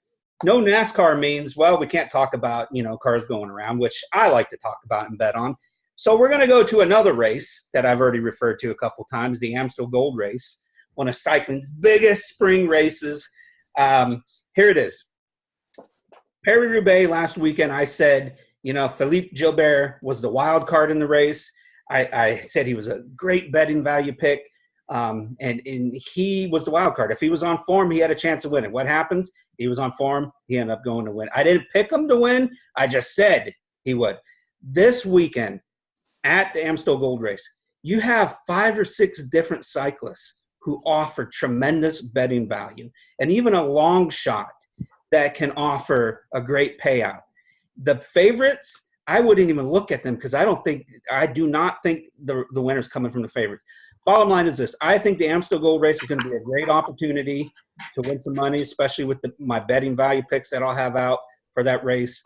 No NASCAR means, well, we can't talk about, cars going around, which I like to talk about and bet on. So we're going to go to another race that I've already referred to a couple times, the Amstel Gold Race, one of cycling's biggest spring races. Here it is. Paris-Roubaix last weekend, I said, Philippe Gilbert was the wild card in the race. I said he was a great betting value pick, and he was the wild card. If he was on form, he had a chance of winning. What happens? He was on form. He ended up going to win. I didn't pick him to win. I just said he would. This weekend at the Amstel Gold Race, you have 5 or 6 different cyclists who offer tremendous betting value, and even a long shot that can offer a great payout. The favorites, I wouldn't even look at them because I do not think the winner's coming from the favorites. bottom line is this. I think the Amstel Gold Race is going to be a great opportunity to win some money, especially with my betting value picks that I'll have out for that race.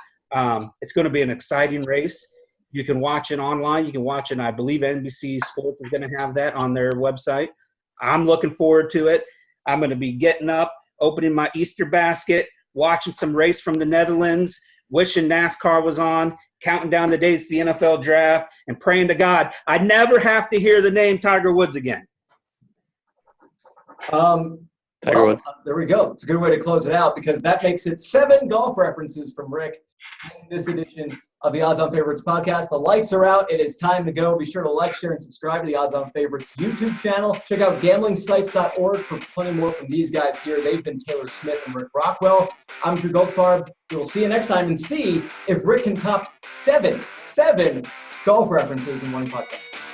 It's going to be an exciting race. You can watch it online. You can watch it. I believe NBC Sports is going to have that on their website. I'm looking forward to it. I'm going to be getting up, opening my Easter basket, watching some race from the Netherlands, wishing NASCAR was on, counting down the days to the NFL draft, and praying to God I never have to hear the name Tiger Woods again. Tiger Woods. There we go. It's a good way to close it out because that makes it 7 golf references from Rick in this edition of the Odds On Favorites podcast. The lights are out. It is time to go. Be sure to like, share, and subscribe to the Odds On Favorites YouTube channel. Check out gamblingsites.org for plenty more from these guys here. They've been Taylor Smith and Rick Rockwell. I'm Drew Goldfarb. We will see you next time and see if Rick can top seven golf references in one podcast.